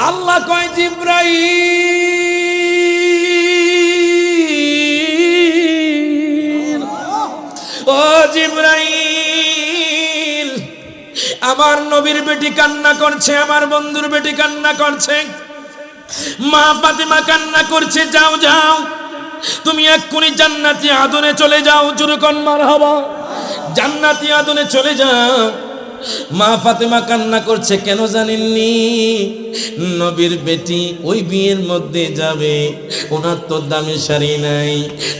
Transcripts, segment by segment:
আল্লাহ কয় জিবরাইল, ও জিবরাইল, আমার নবীর বেটি কান্না করছে, আমার বন্ধুর বেটি কান্না করছে, মা ফাতেমা কান্না করছে, যাও যাও তুমি এক্ষুনি জান্নাতি আদনে চলে যাও। জোরে কোন মারহাবা। জান্নাতি আদনে চলে যাও। মা ফাতেমা কান্না করছে, কেন জানেননি? নবীর বেটি ওই বিয়ের মধ্যে যাবে, ওনার তো দামি শাড়ি নাই,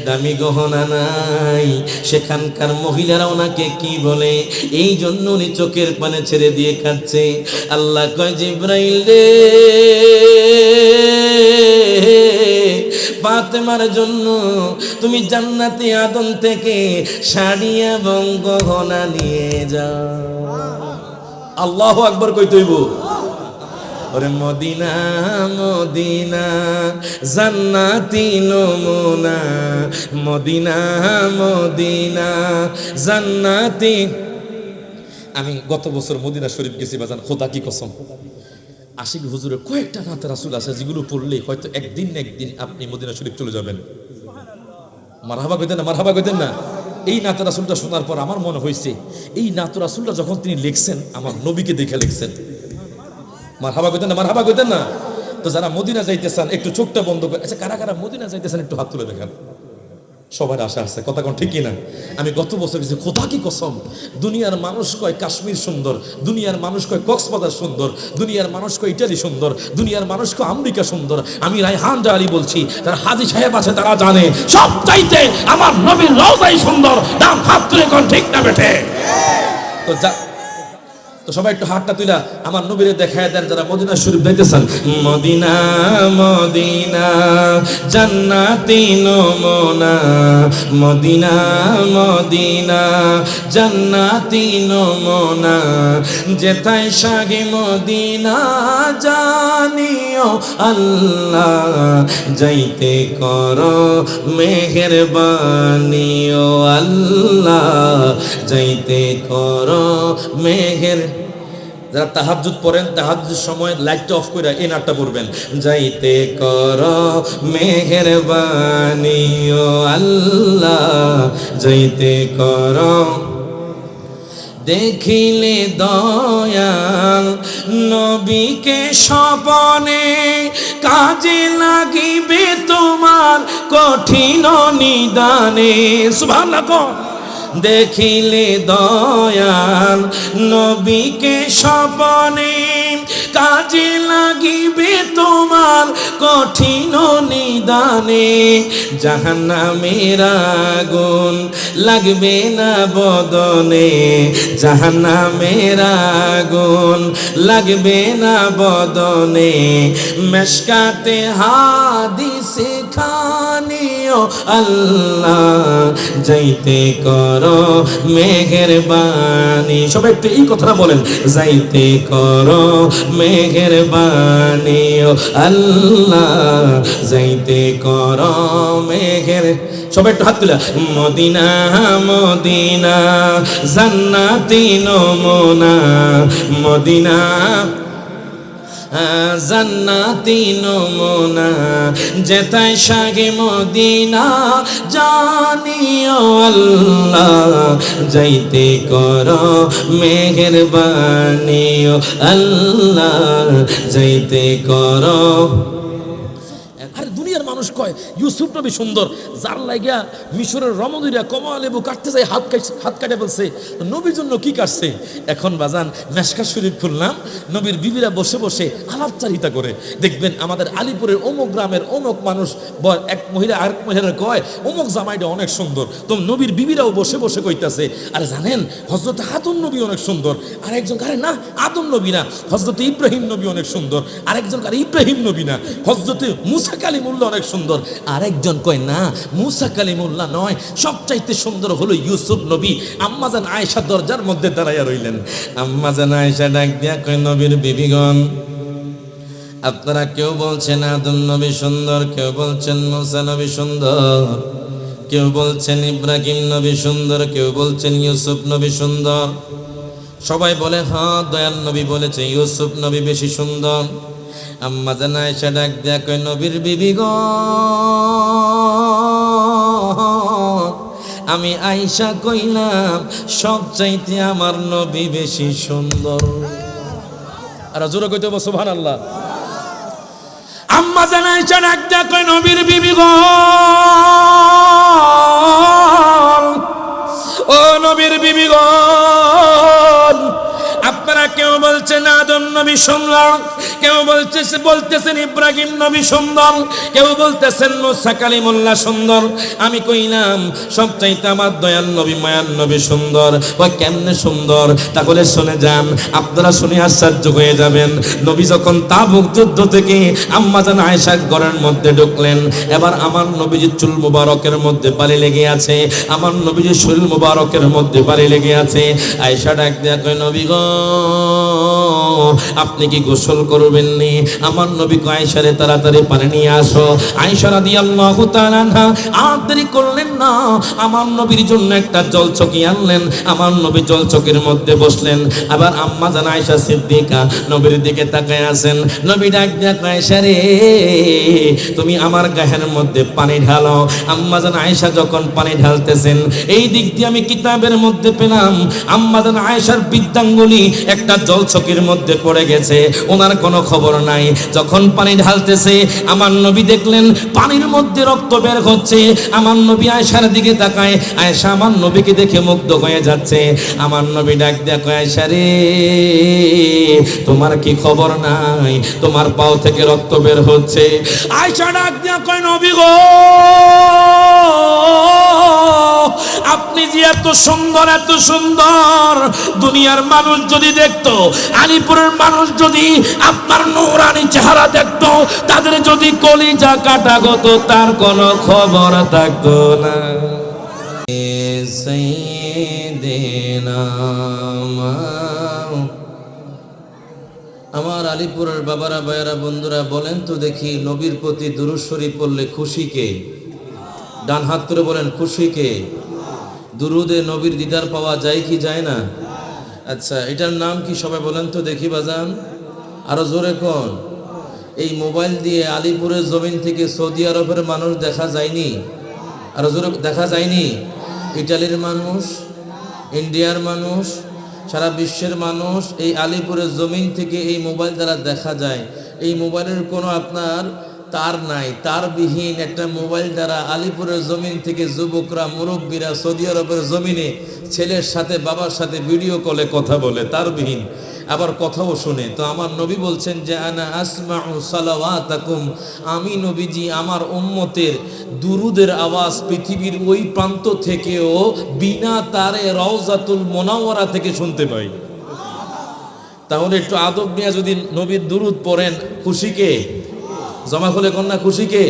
দামি গহনা নাই, সেখানকার মহিলারা ওনাকে কি বলে, এই জন্য উনি চোখের পানে ছেড়ে দিয়ে খাচ্ছে। আল্লাহ কয় জিবরাইল রে, ফাতেমার জন্য তুমি জান্নাতি আদন থেকে শাড়ি এবং গহনা নিয়ে যাও। আল্লাহু আকবার কইতে হইব। ওরে মদিনা মদিনা জান্নাতি নমুনা, মদিনা মদিনা জান্নাতি। আমি গত বছর মদিনা শরীফ গেছি বাজান, খোদা কি কসম। আশিক হুজুরের কয়েকটা নাতে রাসূল আছে যেগুলো পড়লে হয়তো একদিন না একদিন আপনি মদিনা শরীফ চলে যাবেন। মারহাবা কইতেন না, মারহাবা কইতেন না। এই নাতে রাসূলটা শোনার পর আমার মনে হয়েছে, এই নাতে রাসূলটা যখন তিনি লিখছেন আমার নবীকে দেখে লিখছেন। মারহাবা কইতেন না, মারহাবা কইতেন না। তো যারা মদিনা যাইতেছেন একটু চোখটা বন্ধ করে, আচ্ছা কারা কারা মদিনা যাইতেছেন একটু হাত তুলে দেখেন। সবার আশা আছে, কথা কোন ঠিক কিনা? আমি গত বছর গেছি, খোদা কি কসম, দুনিয়ার মানুষ কয় কাশ্মীর সুন্দর, দুনিয়ার মানুষ কয় কক্সবাজার সুন্দর, দুনিয়ার মানুষ কয় ইটালি সুন্দর, দুনিয়ার মানুষ কয় আমেরিকা সুন্দর। আমি রায়হান জালি বলছি, যারা হাজী সাহেব আছে তারা জানে সব চাইতে আমার নবীর রওজাই সুন্দর। দাম হাত তুলে কোন ঠিক না বেঠে? তো সবাই একটু হাতটা তুইলা আমার নবীরে দেখায় দেন যারা মদিনা শরীফ যাইতেছেন। মদিনা মদিনা জান্নাতি নমুনা, মদিনা মদিনা জান্নাতি নমুনা, যেথায় সাগে মদিনা জানিও আল্লাহ, যাইতে করো মেহেরবানিও আল্লাহ, যাইতে করো মেহের। যারা তাহাজ্জুদ পড়েন তাহাজ্জুদ সময় লাইটটা অফ করে এই নাটটা পড়বেন, যাইতে করো মেহেরবানি ও আল্লাহ, যাইতে করো। দেখিলে দয়াল নবীকে স্বপনে, কাজে লাগিবে তোমার কঠিন নিদানে। সুবহানাল্লাহ। দেখিলে দয়াল নবীকে স্বপনে, কাজে লাগিবে তোমার কঠিন নিদানে। জাহান্নামের আগুন লাগবে না বদনে, জাহান্নামের আগুন লাগবে না বদনে। মেশকাতে হাদিসে খানিও আল্লাহ, যাইতে করো মেহেরবানি। সবাই একটু এই কথাটা বলেন, যাইতে করো মেহেরবানি ও আল্লাহ, যাইতে করো মেহের। সবাই একটু হাত তুলা। মদিনা মদিনা জান্নাতি নমুনা, মদিনা জান্নাতি নমুনা, যেথায় সাগে মদিনা জানিও আল্লাহ, যাইতে করো মেহেরবানি ও আল্লাহ, যাইতে করো। আরে দুনিয়ার মানুষ কয় ইউসুফ নবী সুন্দর, যার লাগিয়া মিশরের রমণীরা কমলা লেবু কাটতে যায় হাত কাটে ফেলছে, নবীর জন্য কি কাটছে? এখন বাজান মেশকাত শরীফ খুললাম, নবীর বিবিরা বসে বসে আলাপচারিতা করে। দেখবেন আমাদের আলিপুরের অমুক গ্রামের অমুক মানুষ, এক মহিলা আরেক মহিলার কয় অমুক জামাইটা অনেক সুন্দর, তো নবীর বিবিরাও বসে বসে কইতাছে আরে জানেন হযরত আদম নবী অনেক সুন্দর। আরেকজন আরে না আদম নবী না, হযরত ইব্রাহিম নবী অনেক সুন্দর। আরেকজন আরে ইব্রাহিম নবী না, হযরত মুসা কালিমুল্লাহ অনেক সুন্দর। আরেকজন কয় না মুসা কালিমুল্লাহ নয়, সবচাইতে সুন্দর হলো ইউসুফ নবী। আম্মাজান আয়েশা দরজার মধ্যে দাঁড়াইয়া রইলেন। আম্মাজান আয়েশা ডাক দিয়া কয় নবীর বিবিগণ, আপনারা কেউ বলছেন আদম নবী সুন্দর, কেউ বলছেন মুসা নবী সুন্দর, কেউ বলছেন ইব্রাহিম নবী সুন্দর, কেউ বলছেন ইউসুফ নবী সুন্দর। সবাই বলে হ্যাঁ দয়াল নবী বলেছে ইউসুফ নবী বেশি সুন্দর। আম্মা জান আয়েশা ডাক দিয়া কয় নবীর বিবি গো, আমি আয়েশা কইলাম সবচাইতে আমার নবী বেশি সুন্দর। আর জোরে কইতে হবে সুবহানাল্লাহ। আম্মা জান আয়েশা ডাক দিয়া কয় নবীর বিবি গো, ও নবীর বিবি গো, আপনারা কেউ বলছেন আদম নবী সুন্দর, কেউ বলতেছেন ইব্রাহিম নবী সুন্দর, কেউ বলতেছেন মুসা কালিমুল্লাহ সুন্দর। আমি কইলাম সবচাইতে আমার দয়াল নবী মায়ার নবী সুন্দর। ওই কেমনে সুন্দর? তাহলে শুনে যান, আপনারা শুনে আশ্চর্য হয়ে যাবেন। নবী যখন তাবুক যুদ্ধ থেকে আম্মা জান আয়েশার ঘরের মধ্যে ঢুকলেন, এবার আমার নবীজির চুল মুবারকের মধ্যে পানি লেগে আছে, আমার নবীজির শরীর মুবারকের মধ্যে পানি লেগে আছে। আয়েশা ডাক দেয়া কয় নবী গো, আপনি কি গোসল করবেন নি? আমার নবী কয় আয়েশা রে তাড়াতাড়ি পানি নিয়ে আসো। আয়েশা রাদিয়াল্লাহু তাআলা আনহা আর দেরি করলেন না, আমার নবীর জন্য একটা জলচকি আনলেন, আমার নবী জলচকির মধ্যে বসলেন। আবার আম্মা জান আয়েশা সিদ্দিকা নবীর দিকে তাকায় আছেন। নবী ডাক দেয়া কয় আয়েশা রে তুমি আমার গায়ের মধ্যে পানি ঢালো। আম্মা জান আয়েশা যখন পানি ঢালতেছেন, এই দিক দিয়ে আমি কিতাবের মধ্যে পেলাম আম্মা জান আয়েশার বৃদ্ধাঙ্গুলি একটা জলচকির মধ্যে পড়ে গেছে, ওনার কোনো খবর নাই। যখন পানি ঢালতেছে আমার নবী দেখলেন পানির মধ্যে রক্ত বের হচ্ছে। আমার নবী আয়েশার দিকে তাকায়, আয়েশা আমার নবীকে দেখে মুগ্ধ হয়ে যাচ্ছে। আমার নবী ডাক দেয়া কয় আয়েশা রে তোমার কি খবর নাই? তোমার পাও থেকে রক্ত বের হচ্ছে। আয়েশা ডাক দেয়া কয় নবী গো, আপনি যে এত সুন্দর, এত সুন্দর, দুনিয়ার মানুষ যদি দেখতো, আলিপুরের মানুষ যদি আপনার নূরানি চেহারা দেখতো, তাদের যদি কলিজা কাটা গত, তার কোনো খবর থাকতো না। আমার আলিপুরের বাবারা, ভাইয়েরা, বন্ধুরা বলেন তো দেখি, নবীর প্রতি দুরূদ শরীফ পড়লে খুশি কে? ডান হাত করে বলেন খুশি কে? দুরুদে নবীর দিদার পাওয়া যায় কি যায় না? আচ্ছা, এটার নাম কি সবাই বলেন তো দেখি বাজান, আরো জোরে কোন। এই মোবাইল দিয়ে আলিপুরের জমিন থেকে সৌদি আরবের মানুষ দেখা যায়নি? আরো জোরে দেখা যায়নি? ইটালির মানুষ, ইন্ডিয়ার মানুষ, সারা বিশ্বের মানুষ এই আলিপুরের জমিন থেকে এই মোবাইল দ্বারা দেখা যায়। এই মোবাইলের কোনো আপনার তার নাই, তারবিহীন একটা মোবাইল দ্বারা আলিপুরের জমিন থেকে যুবকরা, মুরব্বীরা সৌদি আরবের জমিনে ছেলের সাথে বাবার সাথে ভিডিও কলে কথা বলে, তারবিহীন, আবার কথাও শুনে। তো আমার নবী বলছেন যে আনা আসমাউ সালাওয়াতাকুম, আমি নবীজি আমার উম্মতের দুরুদের আওয়াজ পৃথিবীর ওই প্রান্ত থেকেও বিনা তারে রওজাতুল মুনাওয়ারা থেকে শুনতে পাই। তাহলে একটু আদব নিয়ে যদি নবীর দুরুদ পড়েন, খুশিকে জমা খুলে কন্যা খুশিকে।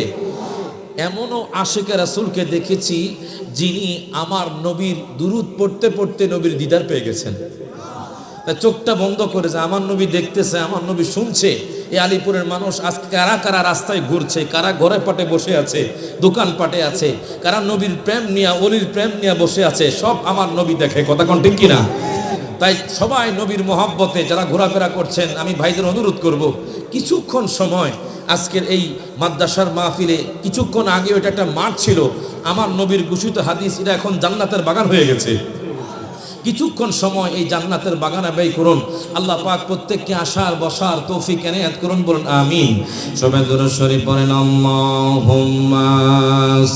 এমনও আশিকে রাসূলকে দেখেছি যিনি আমার নবীর দুরুদ পড়তে পড়তে নবীর দিদার পেয়ে গেছেন। চোখটা বন্ধ করেছে, আমার নবী দেখতেছে, আমার নবী শুনছে। এই আলিপুরের মানুষ আজকে কারা কারা রাস্তায় ঘুরছে, কারা ঘরে পাটে বসে আছে, দোকান পাটে আছে, কারা নবীর প্রেম নিয়ে, অলির প্রেম নিয়ে বসে আছে, সব আমার নবী দেখে। কথা কোন ঠিক কিনা? তাই সবাই নবীর মহব্বতে যারা ঘোরাফেরা করছেন, আমি ভাইদের অনুরোধ করব কিছুক্ষণ সময় আজকের এই মাদ্রাসার মাহফিলে, কিছুক্ষণ আগে ওইটা একটা মাঠ ছিল, আমার নবীর ঘোষিত হাদিস, এটা এখন জান্নাতের বাগান হয়ে গেছে। কিছুক্ষণ সময় এই জান্নাতের বাগানে ব্যয় করুন। আল্লাহ পাক প্রত্যেককে আসার বসার তৌফিক এনায়েত করুন, বলুন আমিন। সবাই দুরূদ শরীফ পড়েন। আল্লাহুম্মা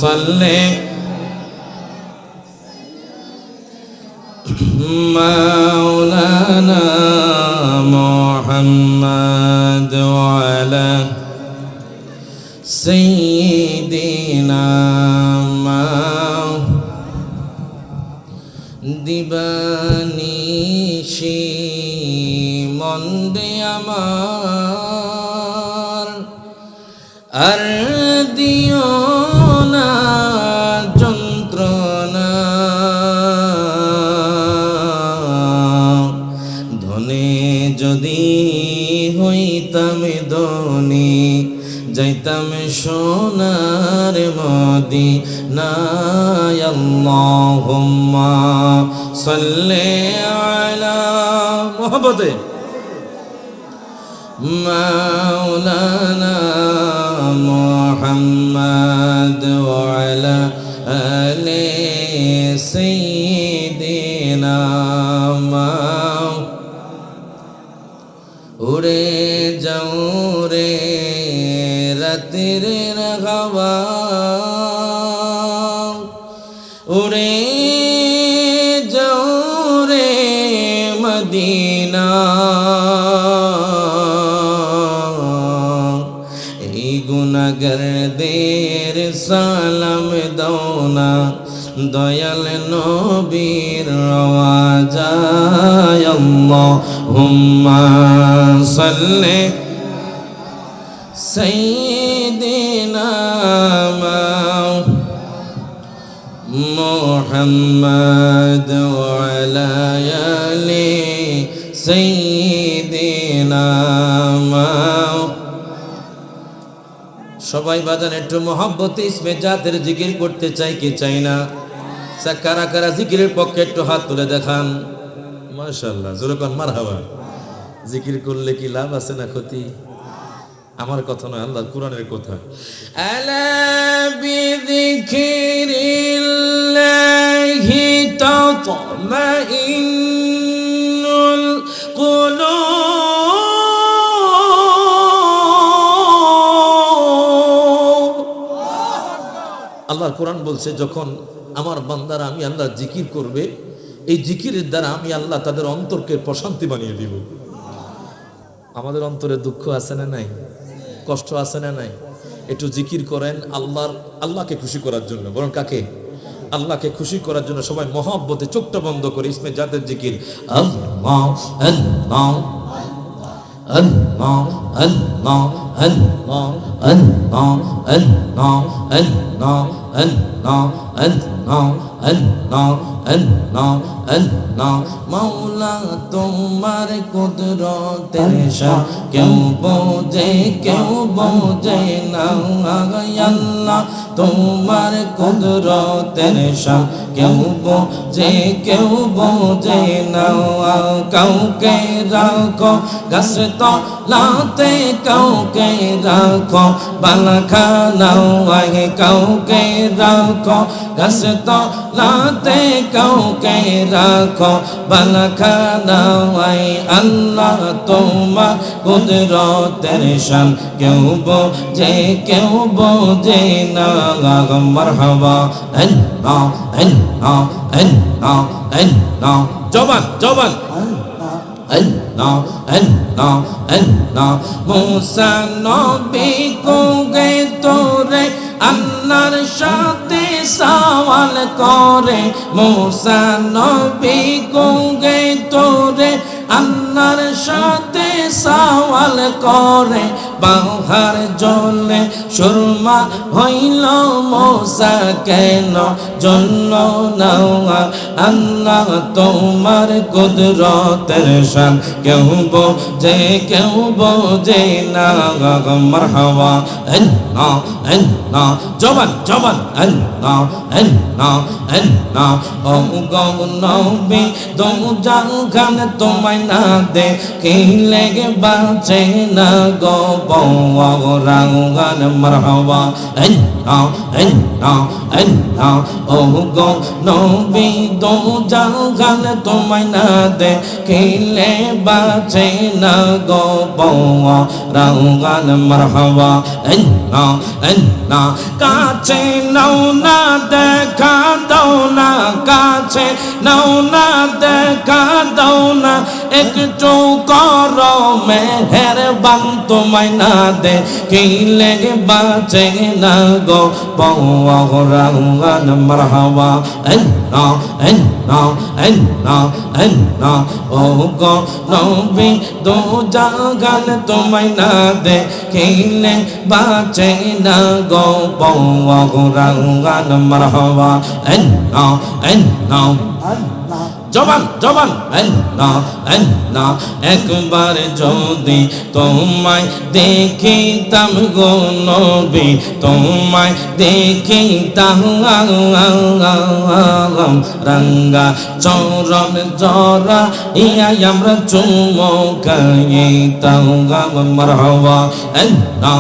সাল্লি মাওলানা মুহাম্মাদ ওয়া আলা সাইয়্যিদিনা দিবানিশি মন্দে আমার আর দিও না যন্ত্রণা, ধনে যদি হইতাম ধনী, যাইতাম সোনার মদিনায়। আল্লাহুম্মা সাল্লি আলা মুহাম্মাদে مولانا محمد وعلى آل سيدنا উড়ে যাও রে রাতের হাওয়া উড়ে যাও রে মদিনা এই গুনাহগারদের সালাম দাও না দয়াল নবীর আওয়াজায় আল্লাহুম্মা সাল্লি সাইয়্যিদিনা মুহাম্মদ ওয়া আলা আলি সাইয়্যিদিনা। সবাই বাজান একটু মহব্বতে ইসমে জাতের জিকির করতে চাই কি চাই না? কারা কারা জিকিরের পক্ষে একটু হাত তুলে দেখান। মাশাআল্লাহ, জোরে কোন মারহাবা। জিকির করলে কি লাভ আছে না ক্ষতি? আমার কথা নয়, আল্লাহর কোরআনের কথা। আলা বিযিকিরিল্লাহি তাতমাইন্নুল কুলুব। আল্লাহর কোরআন বলছে যখন আমার বান্দারা আমি আল্লাহ জিকির করবে, এই জিকিরের দ্বারা আমি আল্লাহ তাদের অন্তরকে প্রশান্তি বানিয়ে দিব। আমাদের অন্তরে দুঃখ আছে না নাই? কষ্ট আছে না নাই? একটু জিকির করেন আল্লাহকে খুশি করার জন্য। বরং কাকে? আল্লাহকে খুশি করার জন্য সবাই মহব্বতে চোখটা বন্ধ করে ইসমে জাতের জিকির আল্লাহ আল্লাহ আল্লাহ আল্লাহ আল্লাহ আল্লাহ আল্লাহ আল্লাহ আল্লাহ আল্লাহ আল্লাহ আল্লাহ আল্লাহ। মাওলা তোমার কুদরতের শান কেউ বোঝে না। আল্লাহ তোমার কুদরতের শান কেউ বোঝে না। কাউকে রাখো গাছ তলাতে, কাউকে রাখো বালাখানাও, কাউকে রাখো গাছ তলাতে, কাউকে রাখো বালাখানাও। আল্লাহ তোমার কুদরতের শান কেউ বোঝে না। মারহাবা আল্লাহ আল্লাহ আল্লাহ আল্লাহ। জবান জবান আল্লাহ আল্লাহ আল্লাহ। মুসা নবী কো গে তোরে আল্লাহর সাথে সওয়াল করে। মুসা নবী কো গে তোরে আল্লাহর সাথে সওয়াল করে। বাহার জলে সুরমা হইল মুসা কেন জ্বলল না। আল্লাহ তোমার কুদরতের শান কেউ বোঝে না। মারহাবা আল্লাহ আল্লাহ। জবান জবান আল্লাহ আল্লাহ আল্লাহ। ও গো নবী দো জাহান তোমায় না দেখিলে বাঁচে না গো বওরাঙ্গান। মারহাবা আল্লাহ আল্লাহ আল্লাহ। ও গো নবী দো জাহান তোমায় না দেখিলে বাঁচে না গো বওরাঙ্গান। মারহাবা আল্লাহ আল্লাহ। কাছে নাও না দেখা দাও না, কাছে নাও না দেখা দাও না। একটু করো মেহেরবান তোমায় না দেখিলে বাঁচে না গো বওরাঙ্গান। মারহাবা আল্লাহ আল্লাহ আল্লাহ আল্লাহ। ও গো নবী দো জাহান তোমায় না দেখিলে বাঁচে না গো বওরাঙ্গান। মারহাবা আল্লাহ আল্লাহ জবান জবান আল্লাহ একবার যদি তোমায় দেখিতাম গো নবী তোমায় দেখিতাম রঙ্গা চরণ জরা ইয়া আমরা চুমকাইতাম মারহাবা আল্লাহ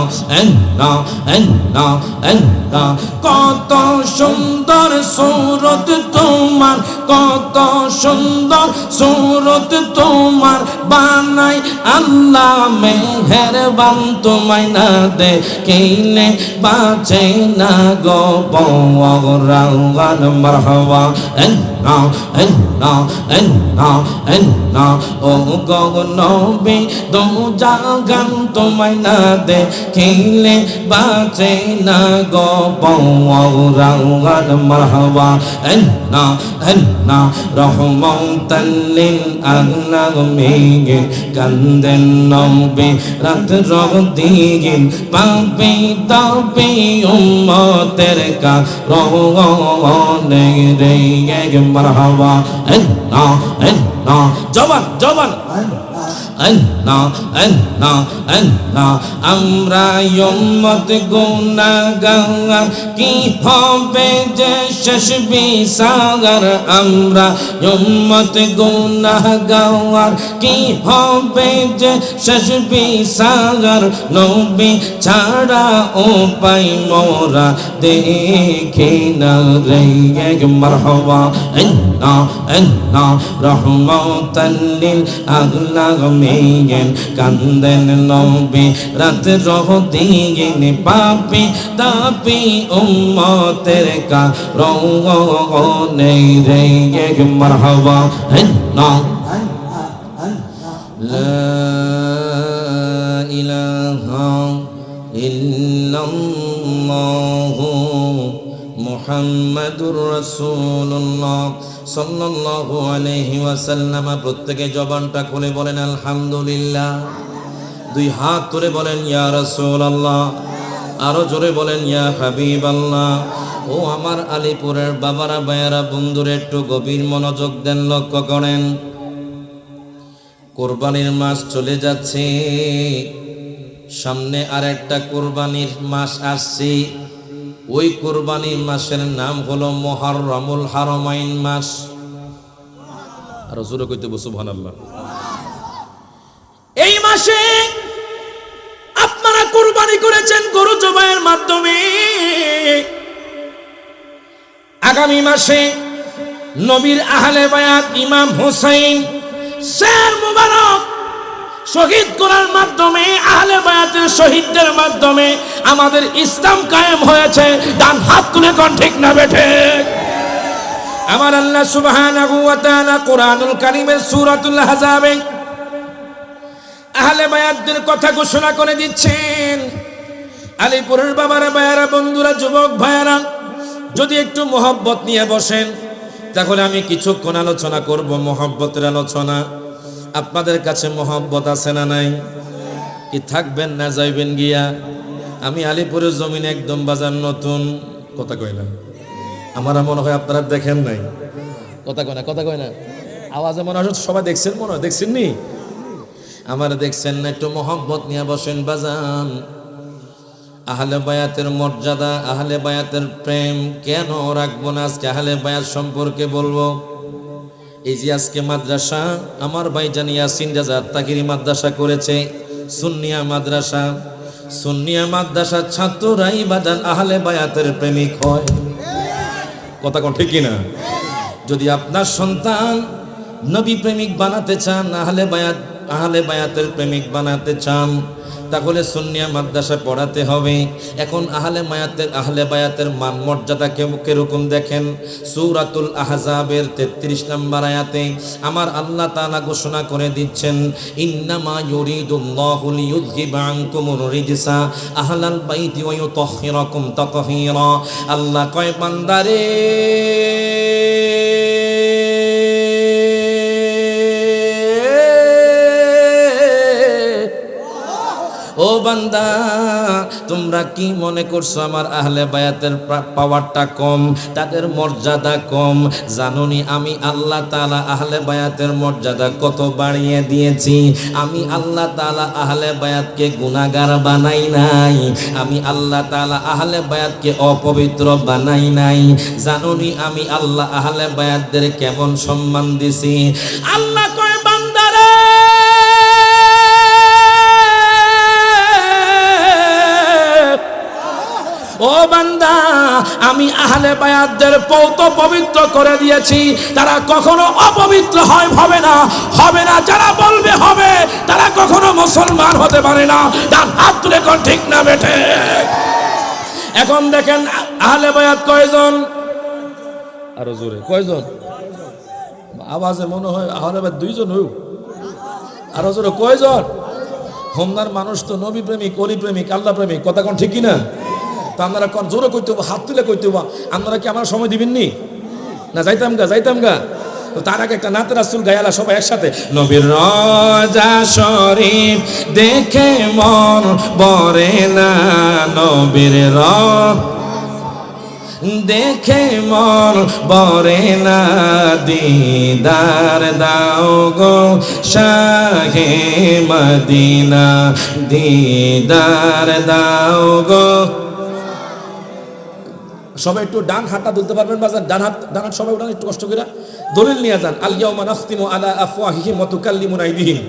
কত সুন্দর সুরত তোমার কত সুন্দর সুরত তোমার বানাই আল্লাহ মেহেরবান তোমায় না দেখিলে বাঁচে না গো বওরান মারহাবা ও গো নবী দো জাগান তোমায় না দেখিলে বাঁচে না গো বওরান মারহাবা রহমতাল লিল আলামিন কান্দেন নবী রাত রদিন পাপি তাপি উম্মতের কারণে রে মারহাবা জবান জবান আমরা উম্মত গুনাহগার কি হবে যে শেষ বিচার আমরা উম্মত গুনাহগার কি হবে যে শেষ বিচার নবী ছাড়া উপায় মোরা দেখি না রে মারহাবা রহমতাল লিল আলামিন কান্দেন নবী রাত রদিন পাপি তাপি উম্মতের কারণে রে মারহাবা লা ইলাহা ইল্লাল্লাহু মুহাম্মাদুর রাসূলুল্লাহ সাল্লাল্লাহু আলাইহি ওয়াসাল্লাম। প্রত্যেকে জবানটা খুলে বলেন আলহামদুলিল্লাহ। দুই হাত তুলে বলেন ইয়া রাসূলুল্লাহ। আরো জোরে বলেন ইয়া হাবিবাল্লাহ। ও আমার আলীপুরের বাবারা ভাইয়ারা বন্ধুরা একটু গভীর মনোযোগ দেন, লক্ষ্য করেন। কোরবানির মাস চলে যাচ্ছে, সামনে আরেকটা কোরবানির মাস আসছে। ওই কোরবানির মাসের নাম হলো মুহররমুল হারমাইন মাস। আর জোরে কইতে বসো সুবহানাল্লাহ। এই মাসে আপনারা কোরবানি করেছেন গরু জবাইয়ের মাধ্যমে। আগামী মাসে নবীর আহলে বায়াত ইমাম হুসাইন শের মুবারক শহীদ করার মাধ্যমে আহলে বায়াতের শহীদদের মাধ্যমে আমাদের ইসলাম কায়েম হয়েছে। ডান হাত তুলে কোন ঠিক না বেঠে? আমার আল্লাহ সুবহানাহু ওয়া তাআলা কোরআনুল কারীমের সূরাতুল আহজাবে আহলে বায়াতদের কথা ঘোষণা করে দিচ্ছেন। আলীপুরের বাবারা ভাইয়ারা বন্ধুরা যুবক ভাইয়ারা যদি একটু মহব্বত নিয়ে বসেন তাহলে আমি কিছুক্ষণ আলোচনা করব, মহব্বতের আলোচনা। আপনাদের কাছে মহব্বত আছে না নাই? কি থাকবেন না যাইবেন গিয়া? আমি আলীপুরের জমিনে একদম বাজার নতুন, কথা কই না। আমার মনে হয় আপনারা দেখেন নাই, কথা কয় না, কথা কয় না। আওয়াজে মনে হয় সবাই দেখছেন, মনে হয় দেখছেন নি? আমার দেখছেন না? একটু মহব্বত নিয়ে বসেন বাজান। আহলে বায়াতের মর্যাদা, আহলে বায়াতের প্রেম কেন রাখবো না? আজকে আহলে বায়াত সম্পর্কে বলবো। এই যে আজকে মাদ্রাসা আমার ভাইজান ইয়াসিন রাজা তাকিরি মাদ্রাসা করেছে, সুন্নিয়া মাদ্রাসা। সুন্নিয়া মাদ্রাসার ছাত্ররাই বাজান আহলে বায়াতের প্রেমিক হয়। কথা কোন ঠিক কিনা? যদি আপনার সন্তান নবী প্রেমিক বানাতে চান, আহলে বায়াতের প্রেমিক বানাতে চান, তাহলে সুন্নিয়া মাদ্রাসা পড়াতে হবে। এখন আহলে বায়াতের মান মর্যাদা কিরকম দেখেন। সূরাতুল আহজাবের 33 নম্বর আয়াতে আমার আল্লাহ তাআলা ঘোষণা করে দিচ্ছেন, ইন্নামা ইউরিদুল্লাহু লিইউযহিবা আনকুমুর রিজসা আহলাল বাইতি ওয়া ইউতাহহিরাকুম তাতহীরা। আল্লাহ কয় বান্দারে, ও বান্দা তোমরা কি মনে করছো আমার আহলে বায়াতের পাওয়ারটা কম, তাদের মর্যাদা কম? জানোনি আমি আল্লাহ তাআলা আহলে বায়াতের মর্যাদা কত বাড়িয়ে দিয়েছি। আমি আল্লাহ তাআলা আহলে বায়াতকে গুনাহগার বানাই নাই, আমি আল্লাহ তাআলা আহলে বায়াতকে অপবিত্র বানাই নাই। জানোনি আমি আল্লাহ আহলে বায়াতদের কেমন সম্মান দিছি? আল্লাহ কয় বান্দারে ও বান্দা, আমি আহলে বায়াতদের পৌত পবিত্র করে দিয়েছি, তারা কখনো অপবিত্র হবে না, হবে না। যারা বলবে হবে, তারা কখনো মুসলমান হতে পারে না। তার হাত তুলে কোন ঠিক না বেঠে? এখন দেখেন আহলে বায়াত কয়জন? আরো জোরে কয়জন? আওয়াজে মনে হয় আহলে বায়াত দুইজন হই। আরো জোরে কয়জন? হোমনার মানুষ তো নবী প্রেমিক, অলি প্রেমিক, আল্লাহ প্রেমিক, কথা কোন ঠিক কিনা? তা আপনারা কোন জোরে কইতে হবো, হাত তুলে কইতে হবো। আপনারা কি আমার সময় দিবেননি? না যাইতাম গা। তো তার আগে একটা নাতে রাসূল গায়ালা সবাই একসাথে। নবীর রওজা শরীফ দেখে মন ভরে না, নবীর দেখে মন ভরে না, দিদার দাও গো শাহে মদিনা, দিদার দাও গো। সবাই একটু ডান হাতটা তুলতে পারবেন বাজার? ডান হাত সবাই উঠান একটু কষ্ট করে, দলিল নিয়ে যান। আল ইয়াউমা নাখতিমু আলা আফওয়াহিহিম ওয়া তুকাল্লিমুনা আইদিহিম।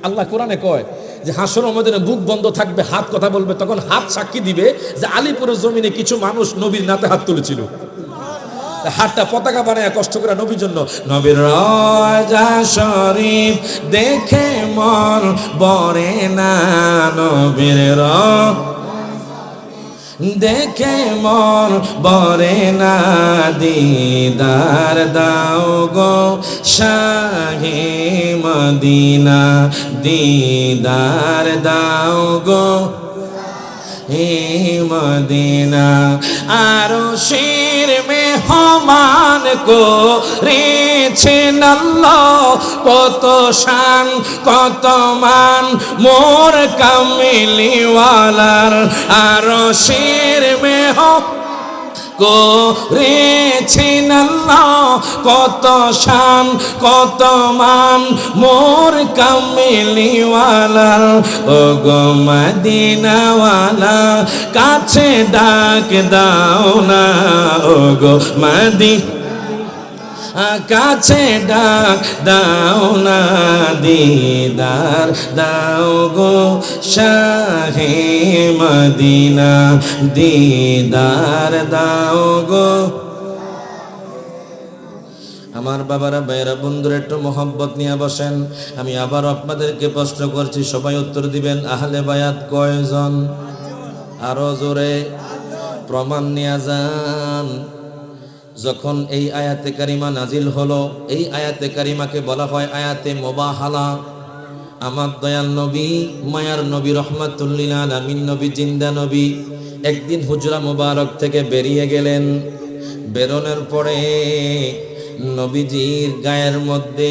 আল্লাহ কোরআনে কয় যে হাসরের ময়দানে বুক বন্ধ থাকবে, হাত কথা বলবে। তখন হাত সাক্ষী দিবে যে আলীপুরের জমিনে কিছু মানুষ নবীর নাতে হাত তুলেছিল। হাতটা পতাকা বানায় কষ্ট করে নবীর জন্য। নবীর রওজা শরীফ দেখে মন ভরে না, নবীর দেখে মন ভরে না, দিদার দাও গো শাহে মদিনা, দিদার দাও গো হে মদিনা। আরশের মেহমান করেছেন আল্লাহ, কত শান কত মান মোর কামিলিওয়ালার। আরশের মেহমান করেছেন আল্লাহ, কত শান কত মান মোর কামিলিওয়ালার। ও গো মদিনাওয়ালা কাছে ডাক দাও না, ও গো কাছে ডাক দাও না, দিদার দাও গো শাহে মদিনা, দিদার দাও গো। আমার বাবারা, ভাইয়েরা, বন্ধুরা একটু মোহাব্বত নিয়ে বসেন। আমি আবার আপনাদেরকে প্রশ্ন করছি, সবাই উত্তর দিবেন। আহলে বায়াত কয়জন? আরো জোরে প্রমাণ নিয়ে যান। যখন এই আয়াতে কারিমা নাজিল হলো, এই আয়াতে কারিমাকে বলা হয় আয়াতে মুবাহালা। আমার দয়াল নবী, মায়ার নবী, রহমাতুল্লিল আলামিন নবী, জিন্দা নবী একদিন হুজরা মুবারক থেকে বেরিয়ে গেলেন। বেরোনোর পরে নবীজির গায়ের মধ্যে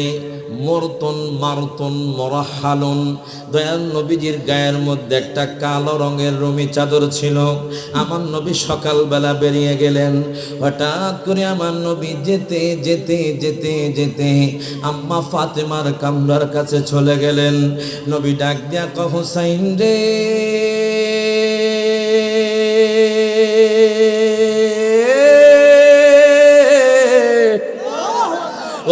মারতুন মরাহালুন, দয়াল নবীজির গায়ের মধ্যে একটা কালো রঙের রুমি চাদর ছিল। আমার নবী সকালবেলা বেরিয়ে গেলেন। হঠাৎ করে আমার নবী যেতে যেতে যেতে যেতে আম্মা ফাতেমার কামরার কাছে চলে গেলেন। নবী ডাক দিয়া কয়, হুসাইন রে,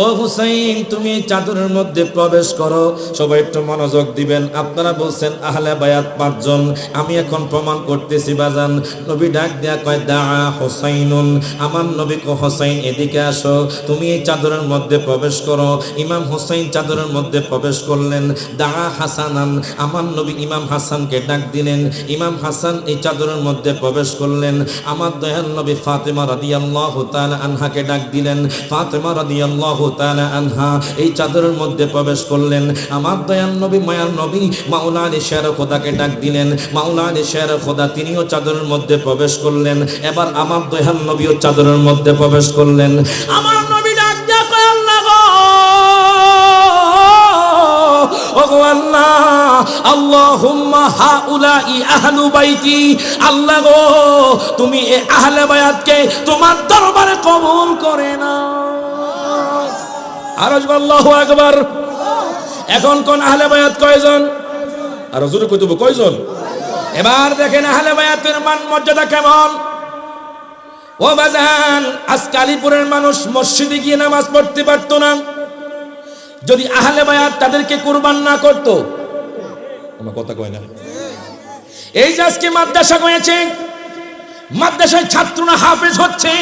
ও হুসাইন, তুমি চাদরের মধ্যে প্রবেশ করো। সবাই একটু মনোযোগ দিবেন। আপনারা বলছেন আহলে বায়াত 5 জন, আমি এখন প্রমাণ করতেছি বাজান। নবী ডাক দেয়া কয়, দা হুসাইনুন, আমার নবী কয়, হুসাইন এদিকে আসো, তুমি এই চাদরের মধ্যে প্রবেশ করো। ইমাম হুসাইন চাদরের মধ্যে প্রবেশ করলেন। দা হাসানান, আমার নবী ইমাম হাসানকে ডাক দিলেন। ইমাম হাসান এই চাদরের মধ্যে প্রবেশ করলেন। আমার দয়াল নবী ফাতেমা রাদিয়াল্লাহু তাআলা আনহাকে ডাক দিলেন। ফাতেমা রাদিয়াল্লাহু তাআলা আনহা এই চাদরের মধ্যে প্রবেশ করলেন। আমার দয়াল নবী, মায়ার নবী মাওলা আলী শের খোদাকে ডাক দিলেন। মাওলা আলী শের খোদা তিনিও চাদরের মধ্যে প্রবেশ করলেন। এবার আমার দয়াল নবীও চাদরের মধ্যে প্রবেশ করলেন। আমার নবী ডাক দিয়া কয়, আল্লাহ গো, ওগো আল্লাহ, আল্লাহুম্মা হাউলাই আহলু বাইতি, আল্লাহ গো তুমি এই আহলে বায়াতকে তোমার দরবারে কবুল করে নাও। আর আল্লাহু আকবার। এখন কোন আহলে বায়াত কয়জন? আর হুজুরে কইতব কয়জন? এবার দেখেন আহলে বায়াতের মান মর্যাদা কেমন। ও বাজান, আজকে আলিপুরের মানুষ মসজিদে গিয়ে নামাজ পড়তে পারতো না যদি আহলে বায়াত তাদেরকে কুরবান না করত। আমার কথা কয় না। এই যে আজকে মাদ্রাসা হয়েছে, মাদ্রাসার ছাত্ররা হাফেজ হচ্ছে,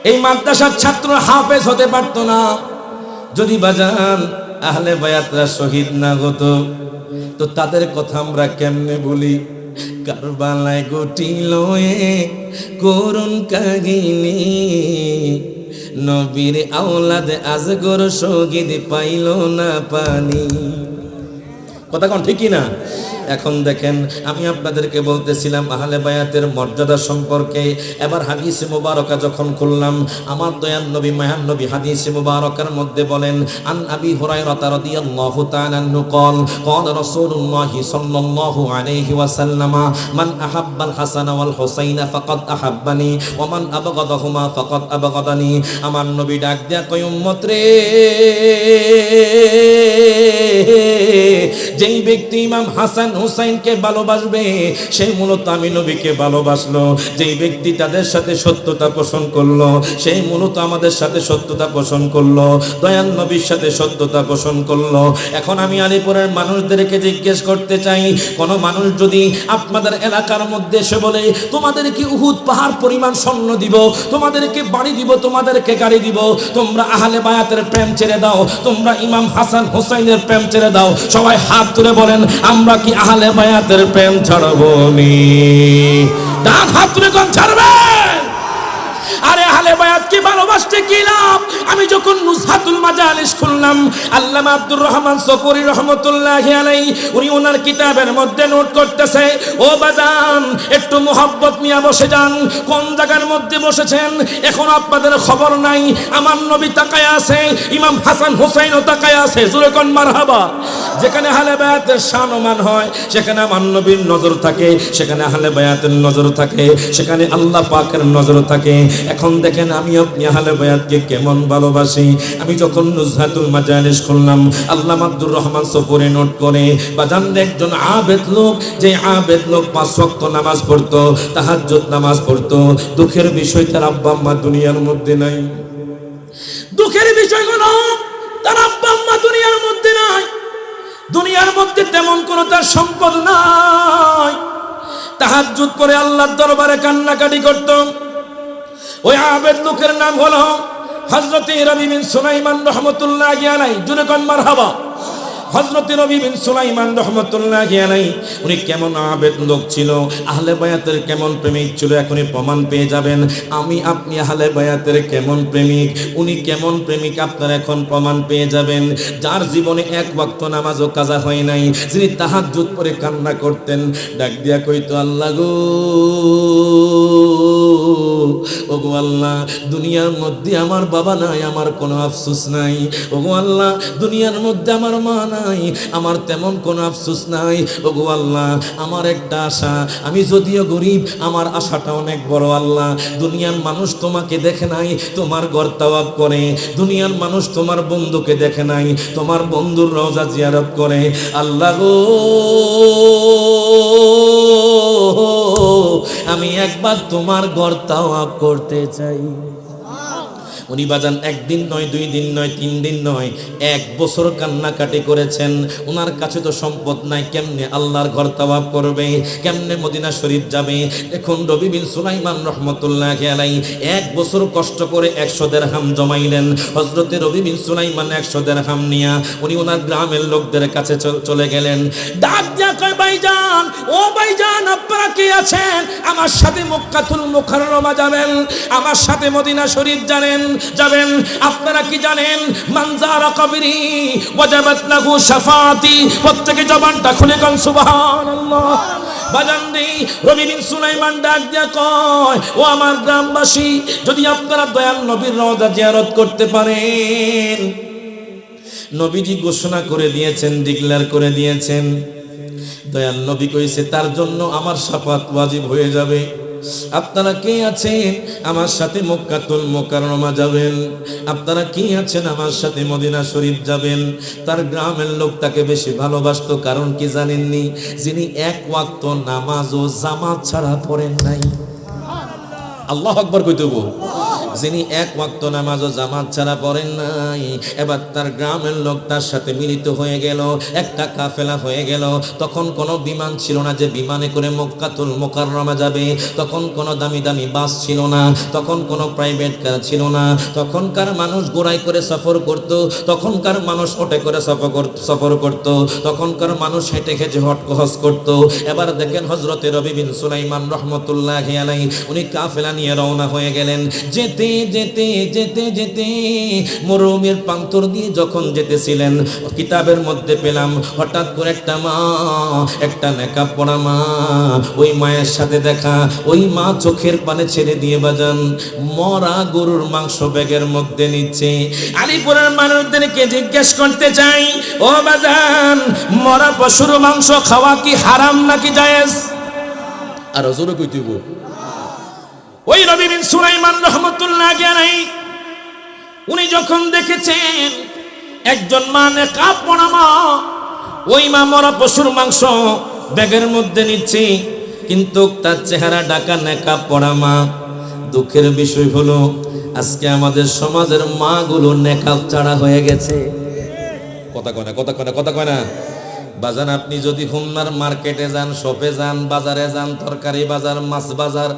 এই মাদ্রাসার ছাত্ররা হাফেজ হতে পারতো না যদি বাজান আহলে বায়াতরা শহীদ না হতো। তো তাদের কথা আমরা কেমনে বলি? কারবালায় ঘটিল এক করুণ কাহিনী, নবীর আওলাদ আজগর শহীদ পাইল না পানি। কথা কোন ঠিকই না? এখন দেখেন আমি আপনাদেরকে বলতেছিলাম আহলে বায়াতের মর্যাদা সম্পর্কে। এবার হাদিসে মুবারকা যখন খুললাম, আমার দয়াল নবী মায়ান নবী হাদিসে মুবারকার মধ্যে বলেন, আন আবি হুরায়রা রাদিয়াল্লাহু তাআলা আনহু قال قال رسول الله صلى الله عليه وسلم من احب الحسن والحسين فقد احبني ومن ابغضهما فقد ابغضني। আমার নবী ডাক দেয়া কয়, উম্মত রে, যেই ব্যক্তি ইমাম হাসান হুসাইনকে ভালোবাসবে সেই মূলত আমি নবীকে ভালোবাসলো। যেই ব্যক্তি তাদের সাথে সত্যতা পোষণ করলো সেই মূলত আমাদের সাথে সত্যতা পোষণ করলো, দয়াল নবীর সাথে সত্যতা পোষণ করলো। এখন আমি আলিপুরের মানুষদেরকে জিজ্ঞেস করতে চাই, কোন মানুষ যদি আপনাদের এলাকার মধ্যে এসে বলে তোমাদেরকে উহুদ পাহাড় পরিমাণ স্বর্ণ দিব, তোমাদেরকে বাড়ি দিব, তোমাদেরকে গাড়ি দিব, তোমরা আহলে বায়াতের প্রেম ছেড়ে দাও, তোমরা ইমাম হাসান হুসাইনের প্রেম ছেড়ে দাও, সবাই হাত তুলে বলেন আমরা কি আহলে বায়াতের প্রেম ছাড়বো নি? ডান হাত তুলে কোন ছাড়বেন? আরে আহলে বায়াত কি ভালোবাসতে কি লাভ? আমি যখন নুজহাতুল মাজালিস খুললাম, আল্লামা আব্দুর রহমান সফুরি রাহমাতুল্লাহি আলাইহি উনি ওনার কিতাবের মধ্যে নোট করতেছে, ও বাজান একটু মোহাব্বত নিয়ে বসে যান। কোন জায়গার মধ্যে বসেছেন এখন আপনাদের খবর নাই। আমার নবী তাকায় আছে, ইমাম হাসান হুসাইনও তাকায় আছে, জোরে কোন মারহাবা। যেখানে আহলে বায়াতের শানমান হয় সেখানে আমার নবীর নজর থাকে, সেখানে আহলে বায়াতের নজর থাকে, সেখানে আল্লাহ পাকের নজর থাকে। এখন দেখেন আমি আপনি আহলে বায়াতকে কেমন ভালোবাসি। আমি যখন নুজহাতুল মাজালিস খুললাম, আল্লামা আব্দুর রহমান সফুরি নোট করে, বাজান একজন আবেদ লোক, যে আবেদ লোক 5 ওয়াক্ত নামাজ পড়তো, তাহাজ্জুদ নামাজ পড়তো, দুঃখের বিষয় তার আব্বা আম্মা দুনিয়ার মধ্যে নাই। দুঃখের বিষয় হলো তার আব্বা আম্মা দুনিয়ার মধ্যে নাই, দুনিয়ার মধ্যে তেমন কোনো তার সম্পদ নাই। তাহাজ্জুদ করে আল্লাহর দরবারে কান্নাকাটি করত। ওই আবেদ লোকের নাম হলো হযরত রবি বিন সুলাইমান রাহমাতুল্লাহি আলাইহি, জোরে কোন মারহাবা। হযরত রবি বিন সুলাইমান রাহমাতুল্লাহি আলাইহি উনি কেমন আবেদ লোক ছিল, আহলে বায়াতের কেমন প্রেমিক ছিল, এখনই প্রমাণ পেয়ে যাবেন। আমি আপনি আহলে বায়াতের কেমন প্রেমিক, উনি কেমন প্রেমিক আপনারা এখন প্রমাণ পেয়ে যাবেন। যার জীবনে 1 ওয়াক্ত নামাজও কাজা হয় নাই, যিনি তাহাজ্জুদ পড়ে কান্না করতেন, ডাক দিয়া কইতো আল্লাহ গো, ওগো আল্লাহ দুনিয়ার মধ্যে আমার বাবা নাই, আমার কোনো আফসোস নাই। ওগো আল্লাহ দুনিয়ার মধ্যে আমার মা নাই, আমার তেমন কোনো আফসোস নাই। ওগো আল্লাহ আমার একটা আশা, আমি যদিও গরিব আমার আশাটা অনেক বড়। আল্লাহ দুনিয়ার মানুষ তোমাকে দেখে নাই, তোমার ঘর তাওয়াফ করে। দুনিয়ার মানুষ তোমার বন্ধুকে দেখে নাই, তোমার বন্ধুর রওজা জিয়ারত করে। আল্লাহ গো আমি একবার তোমার ঘর তাওয়াফ করতে চাই। উনি বাজান 1 দিন নয়, 2 দিন নয়, 3 দিন নয়, 1 বছর কান্নাকাটি করেছেন। ওনার কাছে তো সম্পদ নাই, কেমনে আল্লাহর ঘর তাওয়াফ করবে, কেমনে মদিনা শরীফ যাবে? এখন রবি বিন সুলাইমান রাহমাতুল্লাহি আলাইহি 1 বছর কষ্ট করে 100 দিরহাম জমাইলেন। হযরতে রবি বিন সুলাইমান 100 দিরহাম নিয়া উনি ওনার গ্রামের লোকদের কাছে চলে গেলেন। ডাক দিয়া কয়, ভাইজান, ও ভাইজান আপনারা কে আছেন? আমার সাথে মক্কাতুল মুকাররমা যাবেন, আমার সাথে মদিনা শরীফ যাবেন। আপনারা কি জানেন? মানজারা কবরি ওয়াজাবাত লাহু শাফাআতি। প্রত্যেকে জবানটা খুলে কোন সুবহানাল্লাহ। বাজান রে, রবি বিন সুলাইমান ডাক দিয়া কয়, ও আমার গ্রামবাসী, যদি আপনারা দয়াল নবীর রওজা জিয়ারত করতে পারেন, নবীজি ঘোষণা করে দিয়েছেন, ডিক্লেয়ার করে দিয়েছেন, দয়াল নবী কইছে তার জন্য আমার শাফাত ওয়াজিব হয়ে যাবে। আপনারা কে আছেন আমার সাথে মক্কাতুল মুকাররমা যাবেন? আপনারা কে আছেন আমার সাথে মদিনা শরীফ যাবেন? তার গ্রামের লোক তাকে বেশি ভালোবাসতো, কারণ কি জানেননি? যিনি এক ওয়াক্ত নামাজ ও জামাত ছাড়া পড়েন নাই। আল্লাহু আকবার কইতে হইব। যিনি এক ওয়াক্ত নামাজ ও জামাত ছাড়া পড়েন নাই, এবার তার গ্রামের লোক তার সাথে মিলিত হয়ে গেল, একটা কাফেলা হয়ে গেল। তখন কোনো বিমান ছিল না যে বিমানে করে মক্কাতুল মুকাররমা যাবে, তখন কোনো দামি দামি বাস ছিল না, তখন কোনো প্রাইভেট কার ছিল না। তখনকার মানুষ ঘোড়ায় করে সফর করত, তখনকার মানুষ ওটে করে সফর করত, তখনকার মানুষ হেঁটে হেঁটে হজ করত। এবার দেখেন হযরতে রবি বিন সুলাইমান রহমতুল্লাহি আলাইহি উনি কাফেলা নিয়ে রওনা হয়ে গেলেন। যেতে যেতে যেতে যেতে মরুভূমির প্রান্তর দিয়ে যখন যেতেছিলেন, কিতাবের মধ্যে পেলাম হঠাৎ করে একটা মা, একটা নেকাব পড়া মা, ওই মায়ের সাথে দেখা। ওই মা চোখের পানে ছেড়ে দিয়ে বাজান মরা গরুর মাংস ব্যাগের মধ্যে নিচ্ছে। আলিপুরের মানুষদেরকে জিজ্ঞেস করতে চাই, ও বাজান, মরা পশুর মাংস খাওয়া কি হারাম নাকি জায়েজ? আর জোরে কইতেইব। ওই রবি বিন সুলাইমান রহমতুল্লাহি আলাইহি উনি যখন দেখেছেন একজন মা নেকাব পরা মা, ওই মা মরা পশুর মাংস ব্যাগের মধ্যে নিচ্ছে, কিন্তু তার চেহারা ঢাকা নেকাব পরা মা। দুঃখের বিষয় হলো আজকে আমাদের সমাজের মাগুলো নেকাব ছাড়া হয়ে গেছে। কথা কয় না বাজান। আপনি যদি খুলনার মার্কেটে যান, শপে যান, বাজারে যান, তরকারি বাজার, মাছ বাজার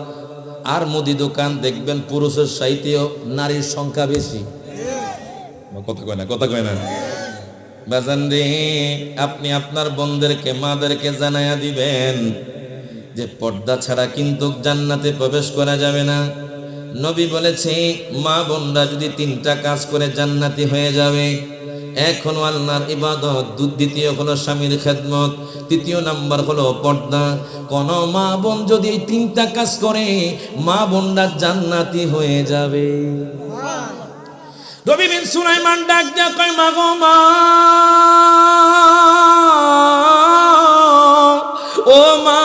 আর মুদি দোকান, দেখবেন পুরুষের চাইতেও নারীর সংখ্যা বেশি। কথা কয় না বাজান রে। আপনি আপনার বোনদেরকে, মাদেরকে জানাইয়া দিবেন যে পর্দা ছাড়া কিন্তু জান্নাতে প্রবেশ করা যাবে না। নবী বলেছে মা বোনরা যদি তিনটা কাজ করে জান্নাতি হয়ে যাবে। এক হলো আল্লাহর ইবাদত, দ্বিতীয় হলো স্বামীর খেদমত, তৃতীয় নাম্বার হলো পর্দা। কোন মা বোন যদি এই তিনটা কাজ করে, মা বোনরা জান্নাতি হয়ে যাবে। রবি বিন সুলাইমান ডাক দিয়া কয়, মা গো মা, ও মা,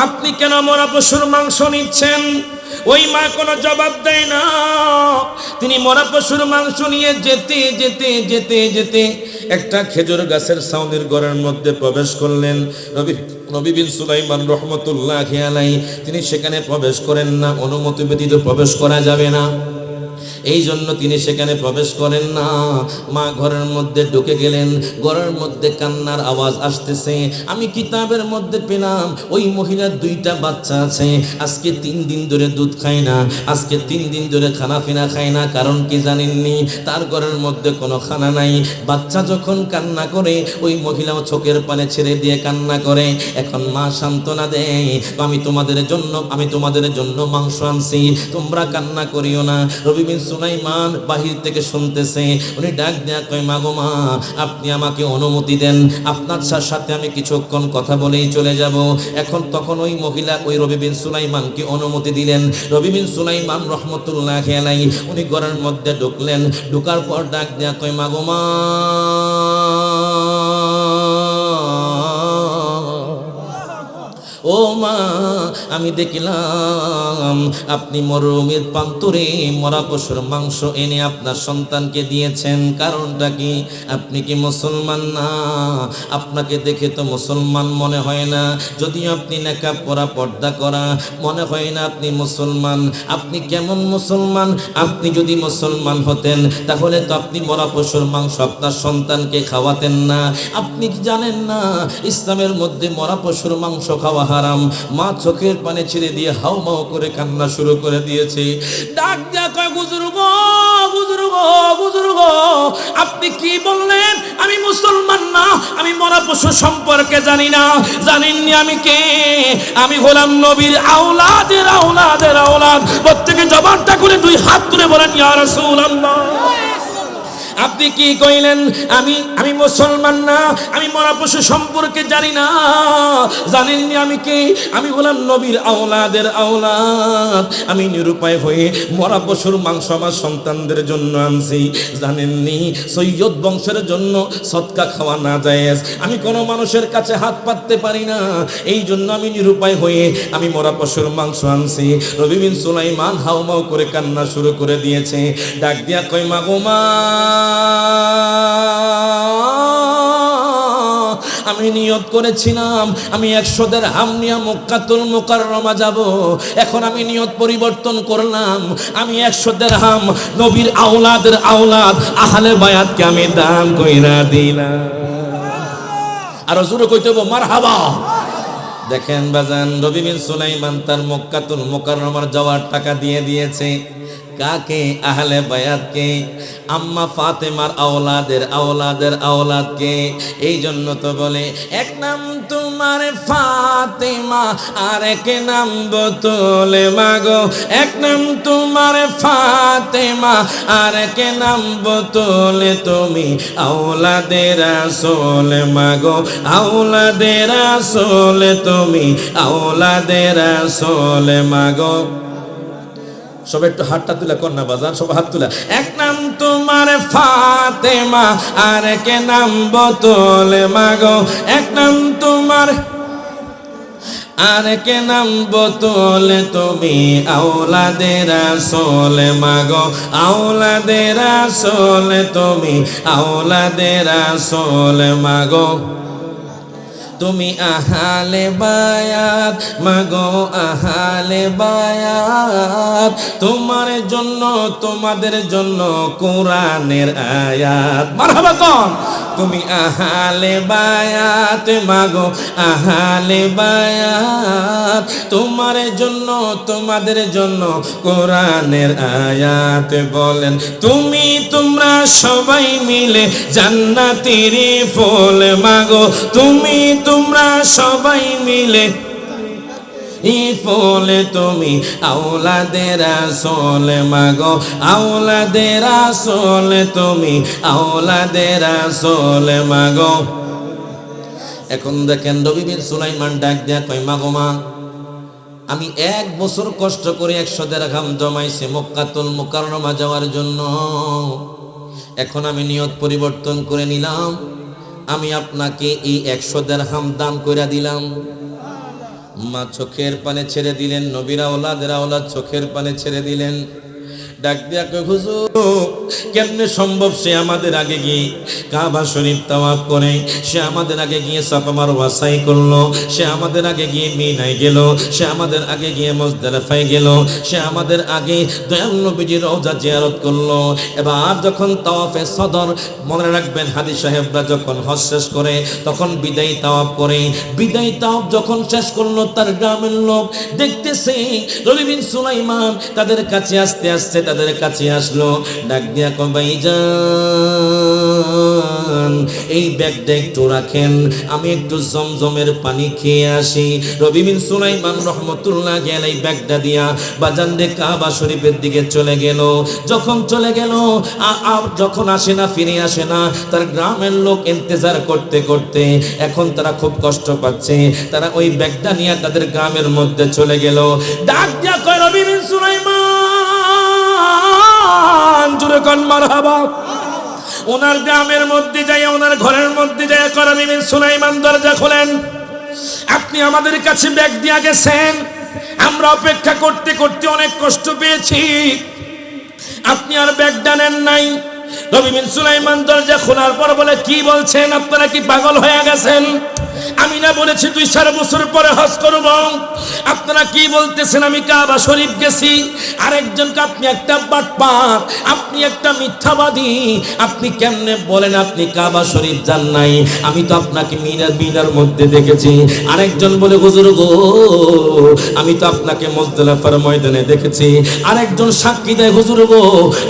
আপনি কেন মরা পশুর মাংস নিচ্ছেন? ওই মা কোনো জবাব দেয় না। তিনি মরা পশুর মাংস নিয়ে যেতে যেতে যেতে যেতে একটা খেজুর গাছের ছাউনির ঘরের মধ্যে প্রবেশ করলেন। রবি বিন সুলাইমান রহমতুল্লাহি আলাইহি তিনি সেখানে প্রবেশ করেন না, অনুমতি ব্যতীত প্রবেশ করা যাবে না। এই জন্য তিনি সেখানে প্রবেশ করেন না। মা ঘরের মধ্যে ঢুকে গেলেন, ঘরের মধ্যে কান্নার আওয়াজ আসতেছে। আমি কিতাবের মধ্যে পেলাম ওই মহিলার 2টা বাচ্চা আছে, আজকে 3 দিন ধরে দুধ খায় না, আজকে 3 দিন ধরে খানা ফিনা খায় না। কারণ কি জানেননি? তার ঘরের মধ্যে কোনো খানা নাই। বাচ্চা যখন কান্না করে, ওই মহিলাও চোখের পানে ছেড়ে দিয়ে কান্না করে। এখন মা সান্ত্বনা দেয়, আমি তোমাদের জন্য মাংস আনছি, তোমরা কান্না করিও না। রবি বিন সুলাইমান বাহির থেকে শুনতেছে। উনি ডাক দেয়া কয়, মা গো মা, আপনি আমাকে অনুমতি দেন, আপনার সাথে আমি কিছুক্ষণ কথা বলেই চলে যাব। তখন ওই মহিলা ওই রবি বিন সুলাইমানকে অনুমতি দিলেন। রবি বিন সুলাইমান রহমতুল্লাহি আলাইহি উনি ঘরের মধ্যে ঢুকলেন। ঢুকার পর ডাক দেয়া কয়, মা গো মা, ও মা, আমি দেখলাম আপনি মরুভূমির প্রান্তরে মরা পশুর মাংস এনে আপনার সন্তানকে দিয়েছেন। কারণটা কি? আপনি কি মুসলমান না? আপনাকে দেখে তো মুসলমান মনে হয় না। যদিও আপনি নেকাব পরা, পর্দা করা, মনে হয় না আপনি মুসলমান। আপনি কেমন মুসলমান? আপনি যদি মুসলমান হতেন তাহলে তো আপনি মরা পশুর মাংস আপনার সন্তানকে খাওয়াতেন না। আপনি কি জানেন না ইসলামের মধ্যে মরা পশুর মাংস খাওয়া হারাম? মা চোখের পানে ছেড়ে দিয়ে হাউমাউ করে কান্না শুরু করে দিয়েছে। ডাক দিয়া কয়, বুজুর্গ, আপনি কি বললেন? আমি মুসলমান না, আমি মরা পশু সম্পর্কে জানি না। জানেননি আমি কে? আমি হলাম নবীর আওলাদের আওলাদ। প্রত্যেকে জবানটা করে 2 হাত তুলে বলেন, ইয়া রাসূলুল্লাহ। আপনি কি কইলেন আমি মুসলমান না, আমি মরা পশু সম্পর্কে জানি না? জানেননি আমি কে? আমি বললাম নবীর আওলাদের আওলাদ। আমি নিরুপায় হয়ে মরা পশুর মাংস আমার সন্তানদের জন্য আনছি। জানেননি সৈয়দ বংশের জন্য সদকা খাওয়া না জায়েজ। আমি কোনো মানুষের কাছে হাত পাততে পারি না, এই জন্য আমি নিরুপায় হয়ে আমি মরা পশুর মাংস আনছি। রবি বিন সুলাইমান হাউমাউ করে কান্না শুরু করে দিয়েছে। ডাক দিয়া কই মা গো মা, আমি নিয়ত করেছিলাম আমি 100 দিরহাম নিয়ে মক্কাতুল মুকাররমা যাব। এখন আমি নিয়ত পরিবর্তন করলাম, আমি 100 দিরহাম নবীর আওলাদের আওলাদ আহলে বায়াতকে আমি দান কইরা দিলাম। আর জোরে কইতে হবে মারহাবা। দেখেন বাজান, রবি বিন সুলাইমান তার মক্কাতুল মুকাররমার যাওয়ার টাকা দিয়ে দিয়েছে। কাকে? আহলে বায়াতকে, আম্মা ফাতেমার আওলাদের আওলাদের আওলাদকে। এই জন্য তো বলে এক নাম তোমার ফাতেমা আর এক নাম বোতলে মাগো, এক নাম তোমার ফাতেমা আর এক নাম বোতলে, তুমি আওলাদের রাসূল মাগো, আওলাদের রাসূল তুমি, আওলাদের রাসূল মাগো। সব একটু হাতটা তুলে কন্যা বাজান, সব হাত তুলে। এক নাম তোমার ফাতেমা আর এক নাম বোতলে মাগো, এক নাম তোমার আর এক নাম বোতলে, তুমি আওলাদের রাসূল মাগো, আওলাদের রাসূল তুমি, আওলাদের রাসূল মাগো। তুমি আহলে বায়াত মাগো, আহলে বায়াত, তোমার জন্য তোমাদের জন্য কোরআনের আয়াত। মারহাবা কোন? তুমি আহলে বায়াত মাগো, আহলে বায়াত, তোমার জন্য তোমাদের জন্য কোরআনের আয়াত। বলেন তুমি তোমরা সবাই মিলে জান্নাতের ফুল মাগো, তুমি তোমরা সবাই মিলে ফুল, তুমি আওলাদের রাসূল মাগো, আওলাদের রাসূল তুমি, আওলাদের রাসূল মাগো। এখন দেখেন নবী বিন সুলাইমান ডাক দেয়া কয় মা গো মা, আমি 1 বছর কষ্ট করে 100 দিরহাম জমাইছি মক্কাতুল মুকাররমা যাওয়ার জন্য। এখন আমি নিয়ত পরিবর্তন করে নিলাম, আমি আপনাকে এই 100 দিরহাম দান কইরা দিলাম। মা চোখের পানি ছেড়ে দিলেন, নবীর আওলাদের আওলাদ চোখের পানি ছেড়ে দিলেন। ডাক দিয়া কই হুজুর কেমনে সম্ভব? সে আমাদের আগে গিয়ে কাবা শরীফ তাওয়াফ করে, সে আমাদের আগে গিয়ে সাফা মারওয়া সাই করলো, সে আমাদের আগে গিয়ে মিনায় গেল, সে আমাদের আগে গিয়ে মুজদালিফায় গেল, সে আমাদের আগে দয়াল নবীজির রওজা জিয়ারত করলো। এবার যখন তাওয়াফে সদর, মনে রাখবেন হাদিস সাহেবরা যখন হজ শেষ করে তখন বিদায়ী তাওয়াফ করে। বিদায়ী তাওয়াফ যখন শেষ করলো তার গ্রামের লোক দেখতেছে রবি বিন সুলাইমান তাদের কাছে আস্তে আস্তে তাদের কাছে আসলো। ডাক দিয়া কয় ভাইজান এই ব্যাগটা একটু রাখেন, আমি একটু জমজমের পানি খেয়ে আসি। রবি বিন সুলাইমান রহমতুল্লাহ আলাইহি ব্যাগটা দিয়া বাজান রে কাবা শরীফের দিকে চলে গেল। যখন চলে গেল আর যখন আসে না, ফিরে আসে না, তার গ্রামের লোক ইন্তজার করতে করতে এখন তারা খুব কষ্ট পাচ্ছে। তারা ওই ব্যাগটা নিয়ে তাদের গ্রামের মধ্যে চলে গেল। ডাক দিয়া কয় রবি বিন সুলাইমান, জোরে কোন মারহাবা। ওনার গ্রামের মধ্যে যাই, ওনার ঘরের মধ্যে যাই রবি বিন সুলাইমান দরজা খোলেন। আপনি আমাদের কাছে ব্যাগ দিয়া গেছেন, আমরা অপেক্ষা করতে করতে অনেক কষ্ট পেয়েছি, আপনি আর ব্যাগটা নেন নাই। রবি বিন সুলাইমান দরজা খোলার পর বলে কি বলছেন, আপনারা কি পাগল হয়ে গেছেন? আমি না বলেছি 2-4 বছর পরে হজ করব? আপনারা কি বলতেছেন? আমি কাবা শরীফ গেছি। আরেকজনকে আপনি একটা বাটপার, আপনি একটা মিথ্যাবাদী, আপনি কেমনে বলেন আপনি কাবা শরীফ যান নাই? আমি তো আপনাকে মিনার মধ্যে দেখেছি। আরেকজন বলে হুজুর গো আমি তো আপনাকে মুজদালিফার ময়দানে দেখেছি। আরেকজন সাক্ষী দেয় হুজুর গো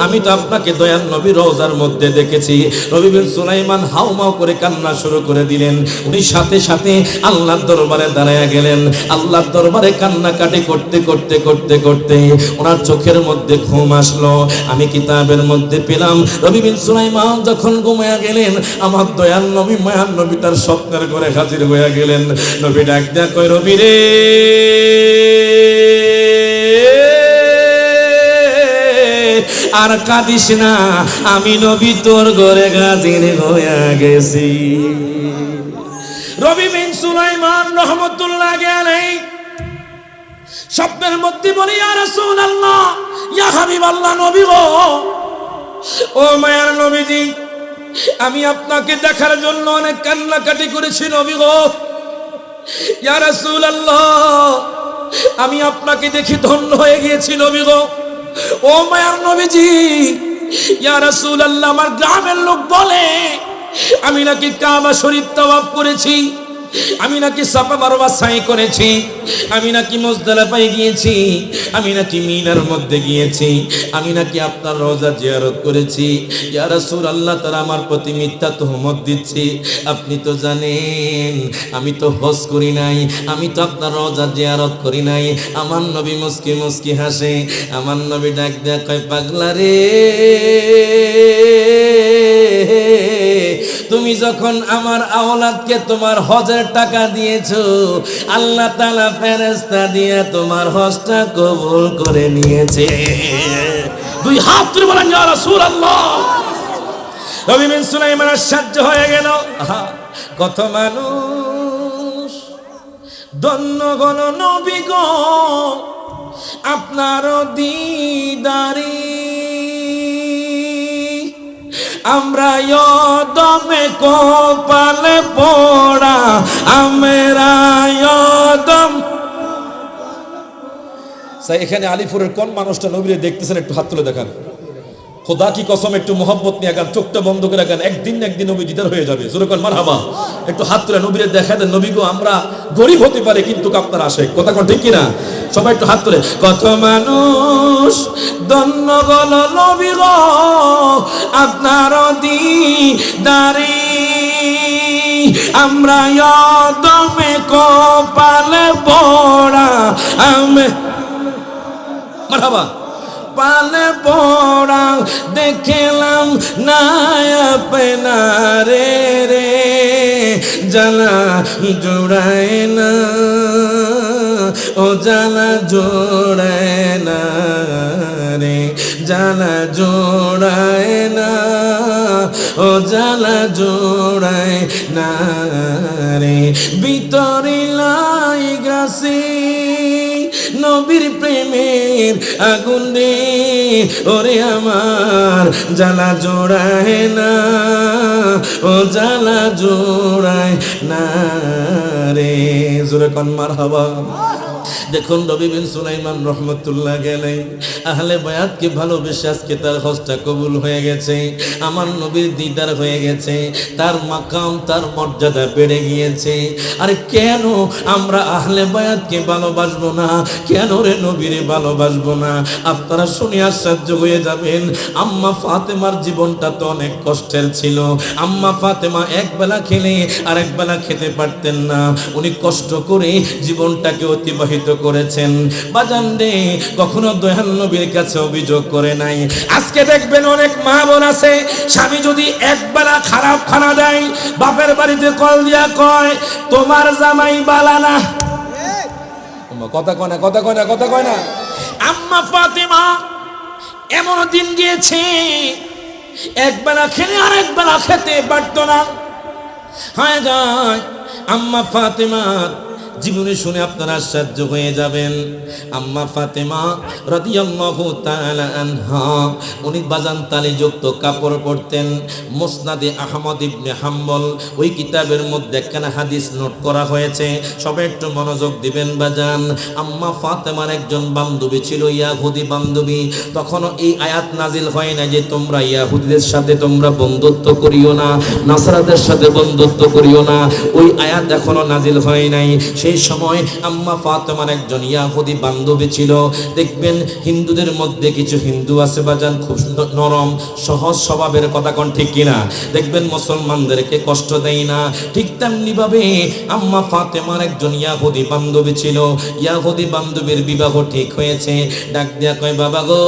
আমি তো আপনাকে দয়াল নবী রওজার মধ্যে দেখেছি। রবি বিন সুলাইমান হাউমাউ করে কান্না শুরু করে দিলেন। উনি সাথে সাথে আল্লাহর দরবারে দাঁড়ায়া গেলেন। আল্লাহর দরবারে কান্নাকাটি করতে করতে করতে করতে ওনার চোখের মধ্যে ঘুম আসলো। আমি কিতাবের মধ্যে পেলাম নবী বিন সুলাইমান যখন ঘুমায়া গেলেন, আমার দয়াল নবী মায়ার নবী তার স্বপ্নের ঘরে হাজির হয়ে গেলেন। নবী ডাক দেয়া কয়, রবি রে, আর কাঁদিস না, আমি নবী তোর ঘরে হাজির হয়ে গেছি। রবি বিন সুলাইমান রহমতুল্লাহ আলাইহি স্বপ্নের মধ্যে বলে, ইয়া রাসূলুল্লাহ, ইয়া হাবিবাল্লাহ, নবী গো, ও মায়ার নবীজি, আমি আপনাকে দেখার জন্য অনেক কান্নাকাটি করেছি নবী গো। ইয়া রাসূলুল্লাহ, আমি আপনাকে দেখে ধন্য হয়ে গিয়েছি নবী গো। ও মায়ার নবীজি, ইয়া রাসূলুল্লাহ, আমার গ্রামের লোক বলে আমি নাকি কাবা শরীফ তাওয়াফ করেছি, আমি নাকি সাফা মারওয়া সাই করেছি, আমি নাকি মুজদালিফায় গিয়েছি, আমি নাকি মিনার মধ্যে গিয়েছি, আমি নাকি আপনার রওজা জিয়ারত করেছি। ইয়া রাসূলুল্লাহ, তারা আমার প্রতি মিথ্যা তুহমত দিচ্ছে। আপনি তো জানেন আমি তো হজ করি নাই, আমি তো আপনার রওজা জিয়ারত করি নাই। আমার নবী মুস্কি মুস্কি হাসে। আমার নবী ডাক দেয়া কয়, পাগলা রে, তুমি যখন আমার আওলাদকে তোমার হজের টাকা দিয়েছো, আল্লাহ তাআলা ফেরেশতা দিয়ে তোমার হজটা কবুল করে নিয়েছে। দুই হাত তুলে বলেন, ইয়া রাসূলুল্লাহ। নবী বিন সুলাইমান আশ্চর্য হয়ে গেল। কত মানুষ ধন্য গণ নবী গো, আপনার দিদারি আমরা দমে কপালে পড়া, আমরা দম। এখানে আলিপুরের কোন মানুষটা নবীরে দেখতেছেন একটু হাত তুলে দেখান। খোদা কি কসম, একটু মোহব্বত নিয়ে গান, চোখটা বন্ধ করে গান, একদিন না একদিন নবী দিদার হয়ে যাবে। জোরে কোন মারহাবা। একটু হাত তুলে নবীরে দেখা দেন। নবী গো, আমরা গরিব হতে পারে কিন্তু আপনার আশেক, কথা কোন ঠিক কিনা? সবাই একটু হাত তুলে। কত মানুষ ধন্য গল নবী গো, আপনার দিদারি আমরা দমে কপালে পড়া, আমি মারহাবা পালে পড়া দেখলাম না আপনারে রে, জ্বালা জোড়ায় না, ও জ্বালা জোড়ায় না রে, জ্বালা জোড়ায় না, ও জ্বালা জোড়ায় না রে। ভিতরে লাই গাছি নবীর প্রেমের আগুন রে, ওরে আমার জ্বালা জোড়ায় না, ও জ্বালা জোড়ায় না রে। জোরে কোন মারহাবা। দেখুন নবী বিন সুলাইমান রহমতুল্লাহ আলাইহি আহলে বায়াতকে ভালোবেসে আজকে তার হজটা কবুল হয়ে গেছে। আমার নবীর দিদার হয়ে গেছে, তার মাকাম তার মর্যাদা বেড়ে গিয়েছে। আরে কেন আমরা আহলে বায়াতকে ভালোবাসবো না? কেন রে নবীরে ভালোবাসবো না? আপনারা শুনে আশ্চর্য হয়ে যাবেন। আম্মা ফাতেমার জীবনটা তো অনেক কষ্টের ছিল। আম্মা ফাতেমা একবেলা খেলে আরেক বেলা খেতে পারতেন না। উনি কষ্ট করে জীবনটাকে অতিবাহিত করেছেন। বাজান রে, কখনো দয়াল নবীর কাছে অভিযোগ করে নাই। আজকে দেখবেন অনেক মা বোন আছে, স্বামী যদি একবেলা খারাপ খানা দেয়, বাপের বাড়িতে কল দিয়া কয় তোমার জামাই বালা না। কথা কয় না, কথা কয় না, কথা কয় না। আম্মা ফাতেমা এমন দিন গিয়েছে একবেলা খেলে আরেক বেলা খেতে পারতো না। হায় গায় আম্মা ফাতেমা জীবনে শুনে আপনারা আশ্চর্য হয়ে যাবেন। আম্মা ফাতেমা রাদিয়াল্লাহু তাআলা আনহা উনি বাজান তালিযুক্ত কাপড় পরতেন। মুসনাদে আহমদ ইবনে হাম্বল ওই কিতাবের মধ্যে একখানা হাদিস নোট করা হয়েছে, সবাই একটু মনোযোগ দিবেন বাজান। আম্মা ফাতেমার একজন বান্ধবী ছিল, ইয়াহুদি বান্ধবী। তখনও এই আয়াত নাজিল হয় না যে তোমরা ইয়াহুদিদের সাথে তোমরা বন্ধুত্ব করিও না, নাসারাদের সাথে বন্ধুত্ব করিও না। ওই আয়াত এখনো নাজিল হয় নাই। সেই সময় আম্মা ফাতেমার একজন ইয়াহুদি বান্ধবী ছিল। দেখবেন হিন্দুদের মধ্যে কিছু হিন্দু আছে বাজান খুব নরম সহজ স্বভাবের, কথা কোন ঠিক কিনা? দেখবেন মুসলমানদেরকে কষ্ট দেয় না। ঠিক তেমনি ভাবে আম্মা ফাতেমার একজন ইয়াহুদি বান্ধবী ছিল। ইয়াহুদি বান্ধবীর বিবাহ ঠিক হয়েছে। ডাক দিয়া কয়, বাবা গো,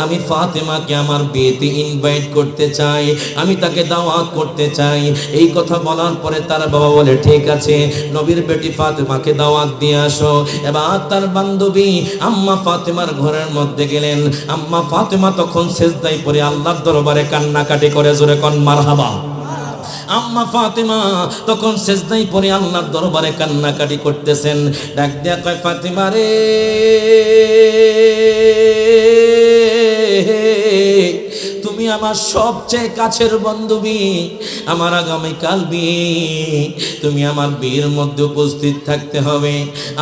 আমি ফাতেমাকে আমার বিয়েতে ইনভাইট করতে চাই, আমি তাকে দাওয়াত করতে চাই। এই কথা বলার পরে তার বাবা বলে, ঠিক আছে, নবীর বেটি ফাতেমাকে দাওয়াত দিয়ে আসো। এবার তার বান্ধবী আম্মা ফাতেমার ঘরের মধ্যে গেলেন। আম্মা ফাতেমা তখন সেজদায় পড়ে আল্লাহর দরবারে কান্নাকাটি করে, জোরে কোন মারহাবা। আম্মা ফাতেমা তখন সেজদায় পড়ে আল্লাহর দরবারে কান্নাকাটি করতেছেন। ডাক দিয়া কয়, ফাতেমা রে, তুমি আমার সবচেয়ে কাছের বান্ধবী, আমার আগামীকাল বিয়ে, তুমি আমার বিয়ের মধ্যে উপস্থিত থাকতে হবে।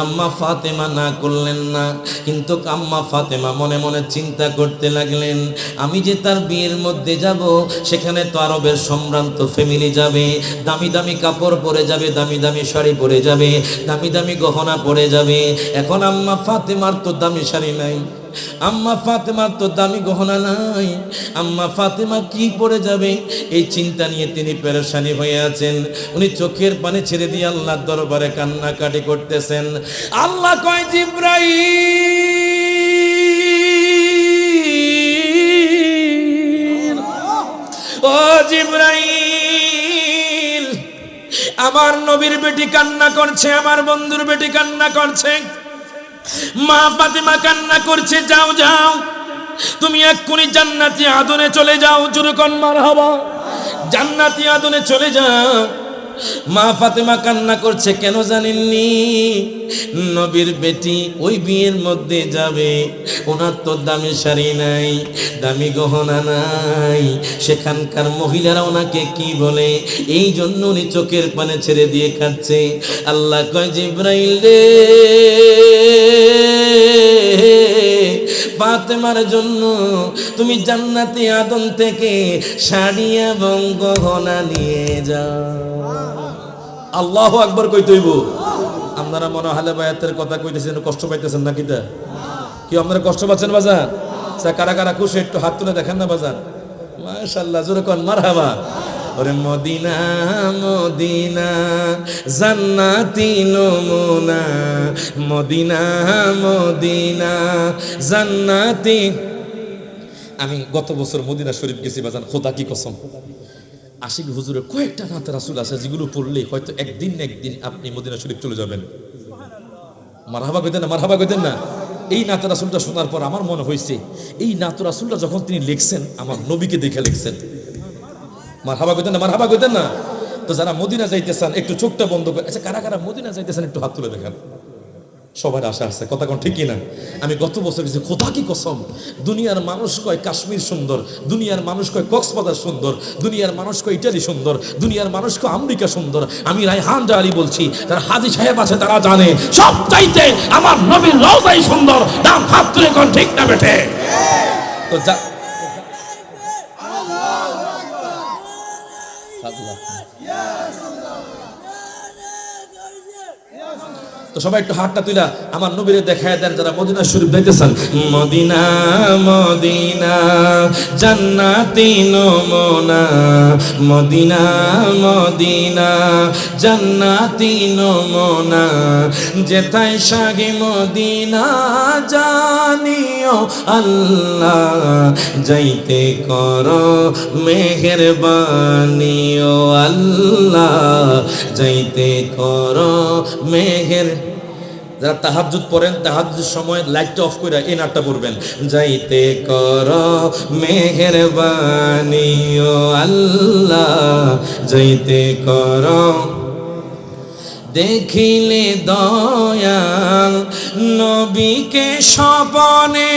আম্মা ফাতেমা না করলেন না, কিন্তু আম্মা ফাতেমা মনে মনে চিন্তা করতে লাগলেন, আমি যে তার বিয়ের মধ্যে যাব, সেখানে তো আরবের সম্ভ্রান্ত ফ্যামিলি যাবে, দামি দামি কাপড় পরে যাবে, দামি দামি শাড়ি পরে যাবে, দামি দামি গহনা পরে যাবে। এখন আম্মা ফাতেমার তো দামি শাড়ি নাই, আম্মা ফাতেমার তো দামি গহনা নাই, আম্মা ফাতেমা কি পরে যাবে, এই চিন্তা নিয়ে তিনি পেরেশানি হয়ে আছেন। উনি চোখের পানি ছেড়ে দিয়ে আল্লাহর দরবারে কান্নাকাটি করতেছেন। আল্লাহ কয়, জিবরাইল, ও জিবরাইল, আমার নবীর বেটি কান্না করছে, আমার বন্ধুর বেটি কান্না করছে, মা ফাতেমা কান্না করছে, যাও যাও, তুমি এক্ষুনি জান্নাতি আদনে চলে যাও, জোরে কোন মারহাবা, জান্নাতি আদনে চলে যাও। মা ফাতেমা কান্না করছে, কেন জানেননি? নবীর বেটি ওই বিয়ের মধ্যে যাবে, ওনার তো দামি শাড়ি নাই, দামি গহনা নাই, সেখানকার মহিলারা ওনাকে কি বলে, এই জন্য উনি চোখের পানে ছেড়ে দিয়ে খাচ্ছে। আল্লাহ কয়, জিবরাইল রে, ফাতেমার জন্য তুমি জান্নাতি আদন থেকে শাড়ি এবং গহনা নিয়ে যাও। আল্লাহু আকবার কই তৈব। আপনারা মনে হালে বায়াতের কথা কইতেছেন, কষ্ট পাইতেছেন নাকি? তা কি আপনারা কষ্ট পাচ্ছেন বাজান? কারা কারা খুশি একটু হাত তুলে দেখেন না বাজান। মাশাআল্লাহ, জোরে কোন মারহাবা। ওরে মদিনা মদিনা জান্নাতি নমুনা, মদিনা মদিনা জান্নাতি। আমি গত বছর মদিনা শরীফ গেছি বাজান, খোদা কি কসম, আশিক হুজুরের কয়েকটা নাতে রাসূল আছে যেগুলো পড়লে হয়তো একদিন না একদিন আপনি মদিনা শরীফ চলে যাবেন। মারহাবা কইতেন না, মারহাবা কইতেন না। এই নাতে রাসূলটা শোনার পর আমার মনে হয়েছে, এই নাতে রাসূলটা যখন তিনি লিখছেন, আমার নবীকে দেখে লিখছেন। মারহাবা কইতেন না, মারহাবা কইতেন না। তো যারা মদিনা যাইতেছেন একটু চোখটা বন্ধ করে, আচ্ছা কারা কারা মদিনা যাইতেছেন একটু হাত তুলে দেখেন। সবার আশা আছে, কথা কোন ঠিক কিনা? আমি গত বছর গেছি, খোদা কি কসম, দুনিয়ার মানুষ কয় কাশ্মীর সুন্দর, দুনিয়ার মানুষ কয় কক্সবাজার সুন্দর, দুনিয়ার মানুষ কয় ইটালি সুন্দর, দুনিয়ার মানুষ কয় আমেরিকা সুন্দর। আমি রায়হান জালি বলছি, যারা হাজী সাহেব আছে তারা জানে, সব চাইতে আমার নবীর রওজাই সুন্দর। দাম হাত তুলে কোন ঠিক না বেঠে? তো যা তো সবাই একটু হাতটা তুলা আমার নবীরে দেখায় দেন যারা মদিনা শরীফ যাইতেছেন। মদিনা মদিনা জান্নাতি নমুনা, মদিনা মদিনা জান্নাতি নমুনা, যেথায় সাগে মদিনা জানিও আল্লাহ, যাইতে করো মেহেরবানি ও আল্লাহ, যাইতে করো মেহের। যারা তাহাজ্জুদ পড়েন, তাহাজ্জুদের সময় লাইটটা অফ করে এই নাটটা পড়বেন, যাইতে করো মেহেরবানি ও আল্লাহ, যাইতে করো। দেখিলে দয়াল নবীকে স্বপনে,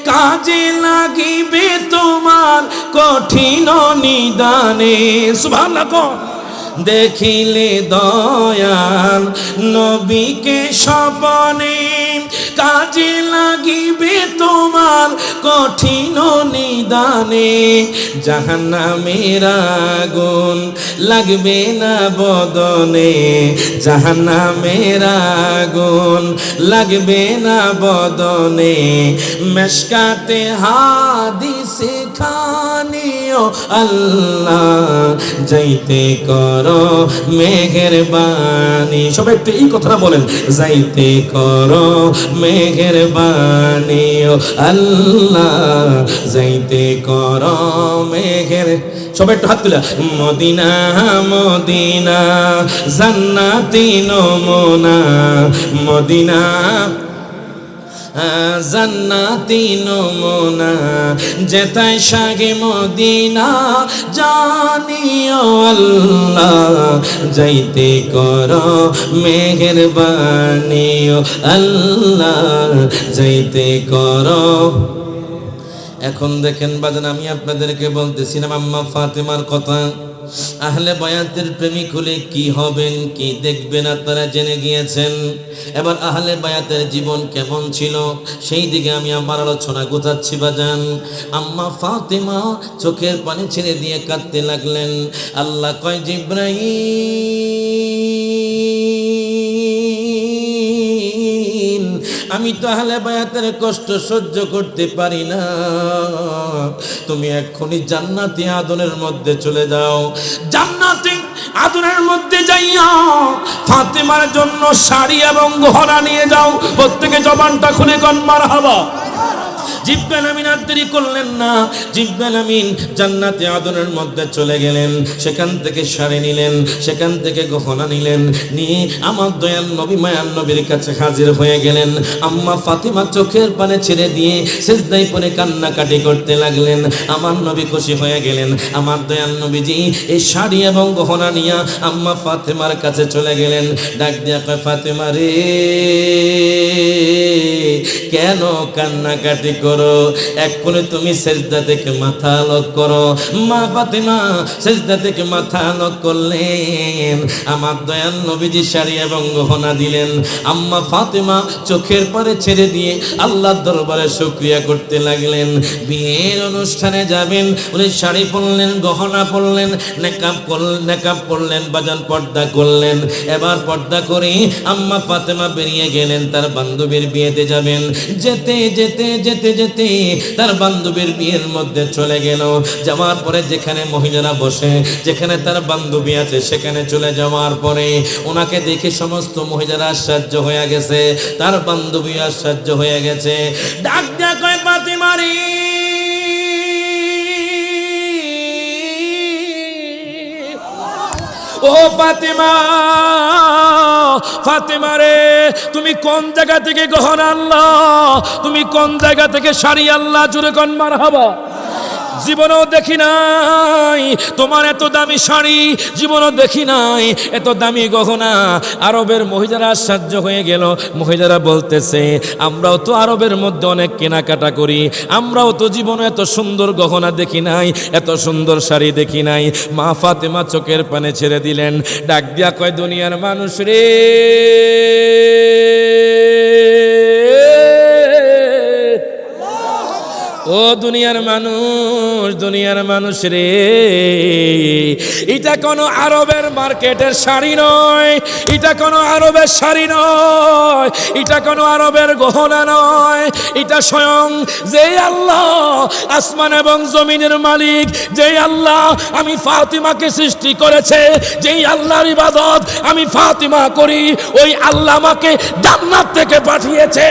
কাজে লাগিবে তোমার কঠিন নিদানে। সুবহানাল্লাহ। দেখিলে দয়াল নবীকে স্বপনে, কাজে লাগিবে তোমার কঠিন নিদানে, জাহান্নামের আগুন লাগবে না বদনে, জাহান্নামের আগুন লাগবে না বদনে, মেশকাতে হাদিসে খানিও আল্লাহ যাইতে করো মেহেরবানি। সবাই একটু এই কথাটা বলেন, যাইতে করো মেহেরবানি ও আল্লাহ যাইতে করো মেহের। সবাই একটু হাত তুলে, মদিনা মদিনা জান্নাতি নমুনা, মদিনা জান্নাতি নমুনা, যেতায় সাগে মদিনা জানিও আল্লাহ যাইতে করো মেহেরবানি ও আল্লাহ যাইতে করো। এখন দেখেন বাজান, আমি আপনাদেরকে বলতেছিলাম আম্মা ফাতেমার কথা। আহলে বায়াতের প্রেমিক হলে কি হবেন, কি দেখবেন আপনারা জেনে গিয়েছেন। এবার আহলে বায়াতের জীবন কেমন ছিল সেই দিকে আমি আমার আলোচনা গোছাচ্ছি বাজান। আম্মা ফাতেমা চোখের পানি ছেড়ে দিয়ে কাঁদতে লাগলেন। আল্লাহ কয়, জিবরাইল আমি তো আহলে বায়াতের কষ্ট সহ্য করতে পারি না, তুমি এক্ষুনি জান্নাতি আদনের মধ্যে চলে যাও। জান্নাতি আদনের মধ্যে যাইয়া ফাতেমার জন্য শাড়ি এবং গহনা নিয়ে যাও। প্রত্যেকে জবানটা খুলে কোন মারহাবা। জিবরাইল আমিন আর দেরি করলেন না, জিবরাইল আমিন জান্নাতে আদনের মধ্যে চলে গেলেন। সেখান থেকে শাড়ি নিলেন, সেখান থেকে গহনা নিলেন, নিয়ে আমার দয়াল নবী মায়ার নবীর কাছে হাজির হয়ে গেলেন। আম্মা ফাতেমা চোখের পানি ছেড়ে দিয়ে সিজদায় পড়ে কান্নাকাটি করতে লাগলেন। আমার নবী খুশি হয়ে গেলেন। আমার দয়াল নবীজি এই শাড়ি এবং গহনা নিয়ে আম্মা ফাতেমার কাছে চলে গেলেন। ডাক দিয়া কয়, ফাতেমা রে কেন কান্নাকাটি করো, এক্ষুনি তুমি সিজদা থেকে মাথা নত করো। মা ফাতেমা সিজদা থেকে মাথা নত করলেন। আমার দয়াল নবীজি শাড়ি এবং গহনা দিলেন। আম্মা ফাতেমা চোখের পানি ছেড়ে দিয়ে আল্লাহর দরবারে শুকরিয়া করতে লাগলেন। বিয়ের অনুষ্ঠানে যাবেন, উনি শাড়ি পরলেন, গহনা পরলেন, নেকাব পরলেন, বাজান পর্দা করলেন। এবার পর্দা করে আম্মা ফাতেমা বেরিয়ে গেলেন, তার বান্ধবীর বিয়েতে যাবেন। যেতে যেতে যেতে যেতে তার বান্ধবীর বিয়ের মধ্যে চলে গেল। যাওয়ার পরে যেখানে মহিলারা বসে, যেখানে তার বান্ধবী আছে, সেখানে চলে যাওয়ার পরে ওনাকে দেখে সমস্ত মহিলারা আশ্চর্য হয়ে গেছে, তার বান্ধবী আশ্চর্য হয়ে গেছে। ডাক দেয়া কয়, ফাতেমা রে ও ফাতেমা, ফাতেমা রে তুমি কোন জায়গা থেকে গহনা আনলা, তুমি কোন জায়গা থেকে শাড়ি আনলা, জোরে কোন মারহাবা। জীবনেও দেখি নাই তোমার এত দামি শাড়ি, জীবনও দেখি নাই এত দামি গহনা। আরবের মহিলারা আশ্চর্য হয়ে গেল। মহিলারা বলতেছে, আমরাও তো আরবের মধ্যে অনেক কেনাকাটা করি, আমরাও তো জীবনে এত সুন্দর গহনা দেখি নাই, এত সুন্দর শাড়ি দেখি নাই। মা ফাতেমা চোখের পানি ছেড়ে দিলেন। ডাক দিয়া কয়, দুনিয়ার মানুষ রে, ও দুনিয়ার মানুষ, দুনিয়ার মানুষ রে, এটা কোনো আরবের মার্কেটের শাড়ি নয়, এটা কোনো আরবের শাড়ি নয়, এটা কোনো আরবের গহনা নয়, এটা স্বয়ং যেই আল্লাহ আসমান এবং জমিনের মালিক, যেই আল্লাহ আমি ফাতিমাকে সৃষ্টি করেছে, যেই আল্লাহর ইবাদত আমি ফাতিমা করি, ওই আল্লাহ আমাকে জান্নাত থেকে পাঠিয়েছে।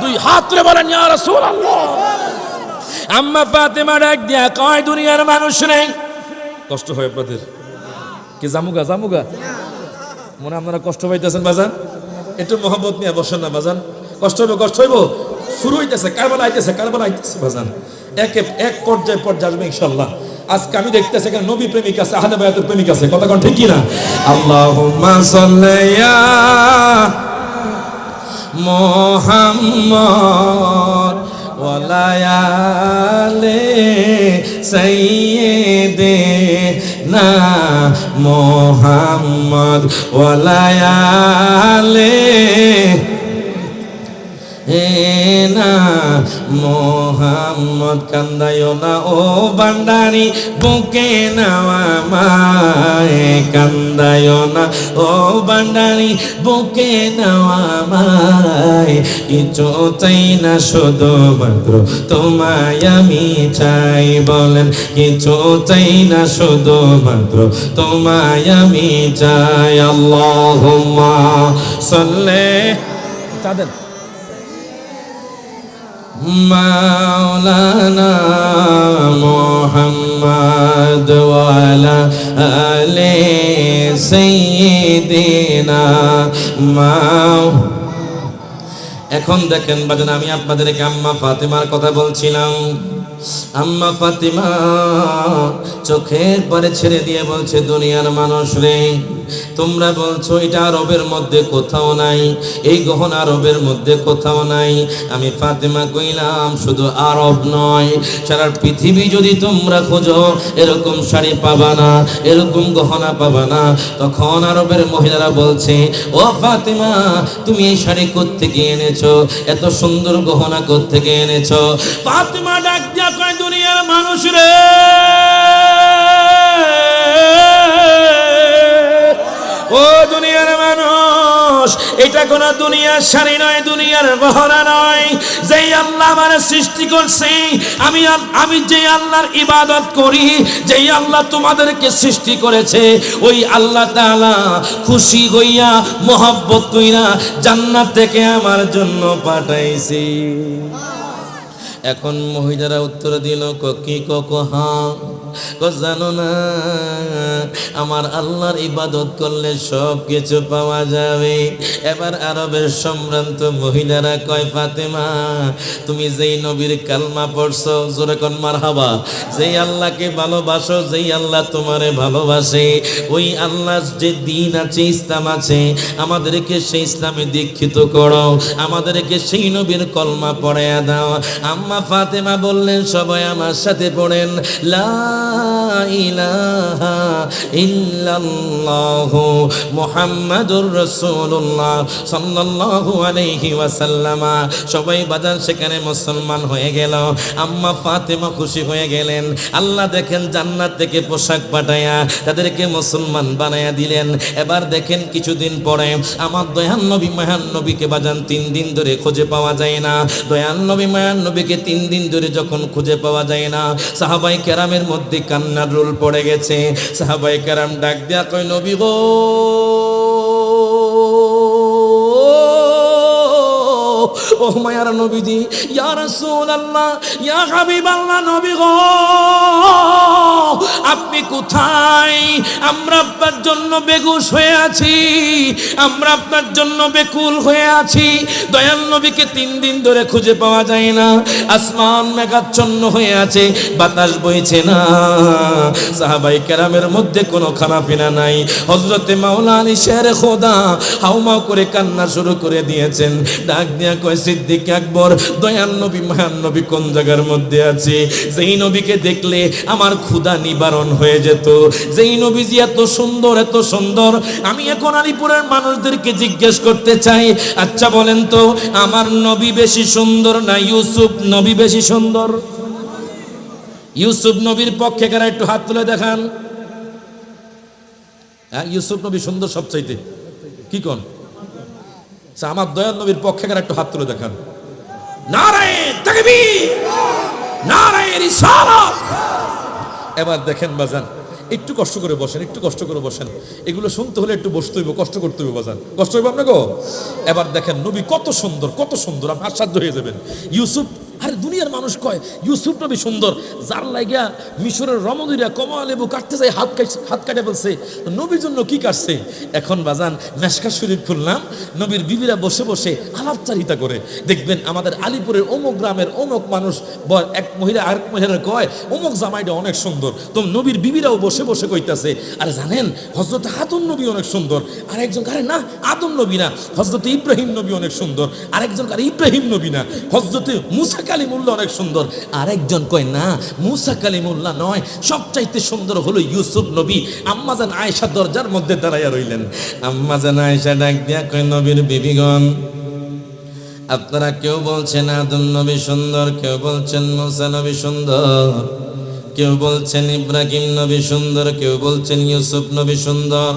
দুই হাত রে বলেন ইয়া রাসূলুল্লাহ। আম্মা ফাতেমা ডাক দিয়া কয়, দুনিয়ার মানুষ নেই। কষ্ট হয় আপনাদের কি? জামুগা জামুগা মনে আপনারা কষ্ট পাইতেছেন বাজান, একটু মহব্বত নিয়ে বসেন না বাজান। কষ্ট হইব, কষ্ট হইব, শুরু হইতেছে, কারবালা আইতেছে, কারবালা আইতেছে বাজান। এক পর্যায়ে আসবে ইনশাআল্লাহ। আজকে আমি দেখতেছি এখানে নবী প্রেমিক আছে, আহলে বায়াতের প্রেমিক আছে, কথা কোন ঠিক কি না? আল্লাহুম্মা সাল্লি ইয়া মুহাম্মদ ওয়া আলি সাইয়্যিদিনা মুহাম্মদ ওয়া আলি হে না মোহাম্মদ কান্দায়ো না ও বান্দারি বুকে নাওয়া মায় কান্দায়ো না ও বান্দারি বুকে নাওয়া মায় কিছু চাই না শুধুমাত্র তোমায় আমি চাই বলেন কিছু চাই না শুধুমাত্র তোমায় আমি চাই আল্লাহুম্মা সাল্লি তাদের মাওলানা মুহাম্মদ ওয়ালা আলে সাইয়্যিদিনা মাও। এখন দেখেন বাজান, আমি আপনাদেরকে আম্মা ফাতেমার কথা বলছিলাম। আম্মা ফাতিমা চোখের পরে ছেড়ে দিয়ে বলছে, দুনিয়ার মানুষ রে, তোমরা বলছো এটা আরবের মধ্যে কোথাও নাই, এই গহনা আরবের মধ্যে কোথাও নাই। আমি ফাতিমা কইলাম শুধু আরব নয়, সারা পৃথিবী যদি তোমরা খোঁজো এরকম শাড়ি পাবা না, এরকম গহনা পাবা না। তখন আরবের মহিলারা বলছে, ও ফাতিমা তুমি এই শাড়ি কোত্থেকে এনেছো, এত সুন্দর গহনা কোত্থেকে এনেছো? ফাতিমা ডাক দিয়া কয়, দুনিয়ার মানুষ রে, ও দুনিয়ার মানুষ, এটা কোন দুনিয়ার শাড়ি নয়, দুনিয়ার গহনা নয়। যেই আল্লাহ আমারে সৃষ্টি করছে, আমি যে আল্লাহর ইবাদত করি, যেই আল্লাহ তোমাদেরকে সৃষ্টি করেছে, ওই আল্লাহ তাআলা খুশি হইয়া মহব্বত কইরা জান্নাত থেকে আমার জন্য পাঠাইছে। এখন মহিলারা উত্তর দিল, কি হ্যাঁ, জানো না আমার আল্লাহর ইবাদত করলে সব কিছু পাওয়া যাবে। এবার আরবের সম্ভ্রান্ত মহিলারা কয়, ফাতেমা তুমি যেই নবীর কালমা পড়ছো, জোরে কোন মারহাবা, যেই আল্লাহকে ভালোবাসো, যেই আল্লাহ তোমারে ভালোবাসে, ওই আল্লাহ যে দিন আছে, ইসলাম আছে, আমাদেরকে সেই ইসলামে দীক্ষিত করো, আমাদেরকে সেই নবীর কলমা পড়াইয়া দাও। আম্মা ফাতেমা বললেন, সবাই আমার সাথে পড়েন, লা ইলাহা ইল্লাল্লাহু মুহাম্মাদুর রাসূলুল্লাহ সাল্লাল্লাহু আলাইহি ওয়াসাল্লাম। সবাই বাজান সেখানে মুসলমান হয়ে গেল। আম্মা ফাতেমা খুশি হয়ে গেলেন। আল্লাহ দেখেন জান্নাত থেকে পোশাক পাঠায়া তাদেরকে মুসলমান বানায়া দিলেন। এবার দেখেন কিছুদিন পরে আমার দয়াল নবী মায়ান নবীকে বাজান 3 দিন ধরে খুঁজে পাওয়া যায় না। দয়াল নবী মায়ান নবীকে 3 দিন ধরে যখন খুঁজে পাওয়া যায় না, সাহাবায়ে কেরামের মধ্যে কান্নার রোল পড়ে গেছে। সাহাবায়ে কেরাম ডাক দেয়া কয়, নবী গো, ও মায়ার নবীজি, ইয়া রাসূলুল্লাহ, ইয়া হাবিবাল্লাহ, নবী গো আপনি কোথায়? আমরা আপনার জন্য বেগুশ হয়ে আছি, আমরা আপনার জন্য বেকুল হয়ে আছি। দয়াল নবীকে 3 দিন ধরে খুঁজে পাওয়া যায় না। আসমান মেঘাচ্ছন্ন হয়ে আছে, বাতাস বইছে না, সাহাবায়ে কেরামের মধ্যে কোনো খানাপিনা নাই। হযরতে মাওলানা আলী শের খোদা হাউমাউ করে কান্না শুরু করে দিয়েছেন। ডাক দিয়া কয়, সিদ্দিক আকবর, দয়াল নবী মায়ান নবী কোন জায়গার মধ্যে আছে? যেই নবীকে দেখলে আমার ক্ষুধা নিবারণ হয়ে যেত, যেই নবীজি এত সুন্দর, এত সুন্দর। আমি এখন আলিপুরের মানুষদেরকে জিজ্ঞেস করতে চাই, আচ্ছা বলেন তো, আমার নবী বেশি সুন্দর না ইউসুফ নবী বেশি সুন্দর? ইউসুফ নবীর পক্ষে কারা একটু হাত তুলে দেখান। হ্যাঁ, ইউসুফ নবী সুন্দর সবচাইতে, কি কোন? আমার দয়াল নবীর পক্ষে কারা একটু হাত তুলে দেখান। নারায়ে তাকবীর, নারায়ে রিসালাত। এবার দেখেন বাজান, একটু কষ্ট করে বসেন, একটু কষ্ট করে বসেন। এগুলো শুনতে হলে একটু বসতে হইব, কষ্ট করতে হইব বাজান, কষ্ট হইব আপনাকে। এবার দেখেন নবী কত সুন্দর, কত সুন্দর, আপনি আশ্চর্য হয়ে যাবেন। ইউসুফ, আরে দুনিয়ার মানুষ কয় ইউসুফ নবী সুন্দর, যার লাগিয়া মিশরের রমণীরা কমলা লেবু কাটতে যায়, হাত কাটে ফেলছে, নবীর জন্য কি কাটছে? এখন বাজান মেশকাত শরীফ খুললাম, নবীর বিবিরা বসে বসে আলাপচারিতা করে। দেখবেন আমাদের আলিপুরের অমুক গ্রামের অমুক মানুষ, এক মহিলা আরেক মহিলার কয় অমুক জামাইটা অনেক সুন্দর, তো নবীর বিবিরাও বসে বসে কইতাছে, আরে জানেন হযরত আদম নবী অনেক সুন্দর। আরেকজন, আরে না আদম নবী না, হযরত ইব্রাহিম নবী অনেক সুন্দর। আরেকজন, আরে ইব্রাহিম নবী না, হযরত মুসা কালিমুল্লাহ অনেক সুন্দর। আরেকজন কয় না, মুসা কালিমুল্লাহ নয়, সবচাইতে সুন্দর হলো ইউসুফ নবী। আম্মাজান আয়েশা দরজার মধ্যে দাঁড়াইয়া রইলেন। আম্মাজান আয়েশা ডাক দিয়া কয়, নবীর বিবিগণ, আপনারা কেউ বলছেন আদম নবী সুন্দর, কেউ বলছেন মুসা নবী সুন্দর, কেউ বলছেন ইব্রাহিম নবী সুন্দর, কেউ বলছেন ইউসুফ নবী সুন্দর।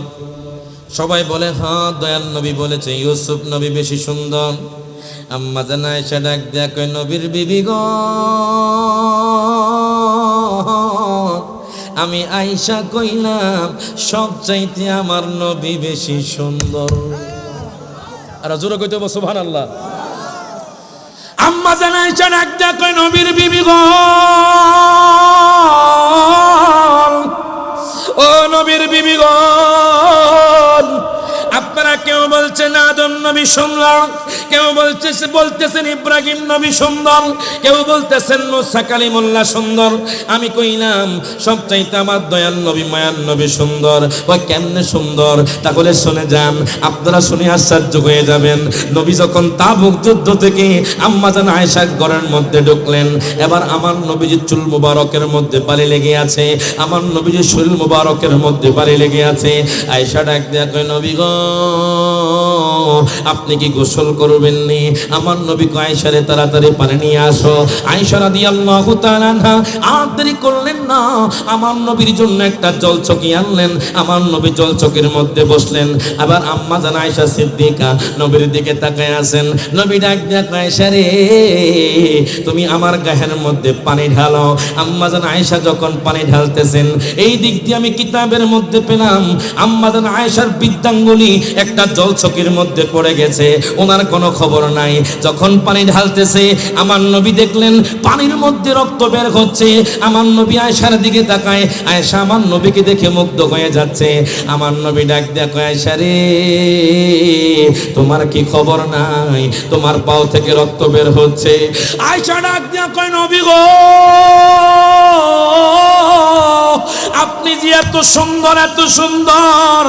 সবাই বলে হ্যাঁ দয়াল নবী বলেছে ইউসুফ নবী বেশি সুন্দর। আম্মা জান আয়েশা ডাক দেয়া কয় নবীর বিবি গো, আমি আয়েশা কইলাম সবচাইতে আমার নবী বেশি সুন্দর। আর জোরে কইতে হবে সুবহানাল্লাহ। আম্মা জান আয়েশা ডাক দেয়া কয় নবীর বিবি গো, ও নবীর বিবি গো, আপনারা কেউ বলছেন আদম নবী সুন্দর, কেউ বলতেছেন ইব্রাহিম নবী সুন্দর, কেউ বলতেছেন মুসা কালিমুল্লাহ সুন্দর। আমি কইলাম সবচাইতে আমার দয়াল নবী মায়ার নবী সুন্দর। ওই কেমনে সুন্দর? তাহলে শুনে যান, আপনারা শুনে আশ্চর্য হয়ে যাবেন। নবী যখন তাবুক যুদ্ধ থেকে আম্মা জান আয়েশার ঘরের মধ্যে ঢুকলেন, এবার আমার নবীজির চুল মুবারকের মধ্যে বালি লেগে আছে, আমার নবীজির শরীর মুবারকের মধ্যে বালি লেগে আছে। আয়েশা ডাক দেয়া কয় নবী গো, আপনি কি গোসল করবেন নি? আমার নবী কয় আয়েশারে তাড়াতাড়ি পানি নিয়ে আসো। আয়েশা রাদিয়াল্লাহু তাআলা আনহা আর দেরি করলেন না, আমার নবীর জন্য একটা জলচকি আনলেন, আমার নবী জলচকির মধ্যে বসলেন। আবার আম্মা জান আয়েশা সিদ্দিকা নবীর দিকে তাকায় আছেন। নবী ডাক দেয়া কয় আয়েশা রে, তুমি আমার গায়ের মধ্যে পানি ঢালো। আম্মা জান আয়েশা যখন পানি ঢালতেছেন, এই দিক দিয়ে আমি কিতাবের মধ্যে পেলাম আম্মা জান আয়েশার বৃদ্ধাঙ্গুলি একটা জলচকির মধ্যে পড়ে গেছে, ওনার কোনো খবর নাই। যখন পানি ঢালতেছে আমার নবী দেখলেন পানির মধ্যে রক্ত বের হচ্ছে। আমার নবী আয়েশার দিকে তাকায়, আয়েশা আমার নবীকে দেখে মুগ্ধ হয়ে যাচ্ছে। আমার নবী ডাক দেয়া কয় আয়েশা রে, তোমার কি খবর নাই? তোমার পাও থেকে রক্ত বের হচ্ছে। আয়েশা ডাক দেয়া কয় নবী গো, আপনি যে এত সুন্দর, এত সুন্দর,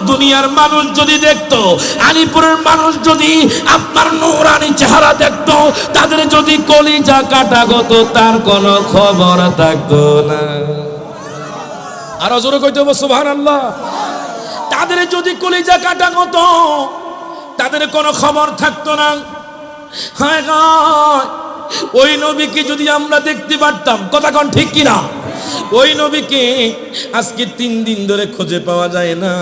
দুনিয়ার মানুষ যদি দেখতো, আলিপুরের মানুষ যদি আপনার নূরানি চেহারা দেখতো, তাদের যদি কলিজা কাটা হতো, তার কোনো খবর থাকতো না। আরো জোরে কইতে হবে সুবহানাল্লাহ। তাদের যদি কলিজা কাটা হতো, তাদের কোনো খবর থাকতো না। হায় হায়, ওই নবীকে যদি আমরা দেখতে পারতাম, কথা কোন ঠিক কিনা? ওই নবীকে আজকে 3 দিন ধরে খুঁজে পাওয়া যায় না।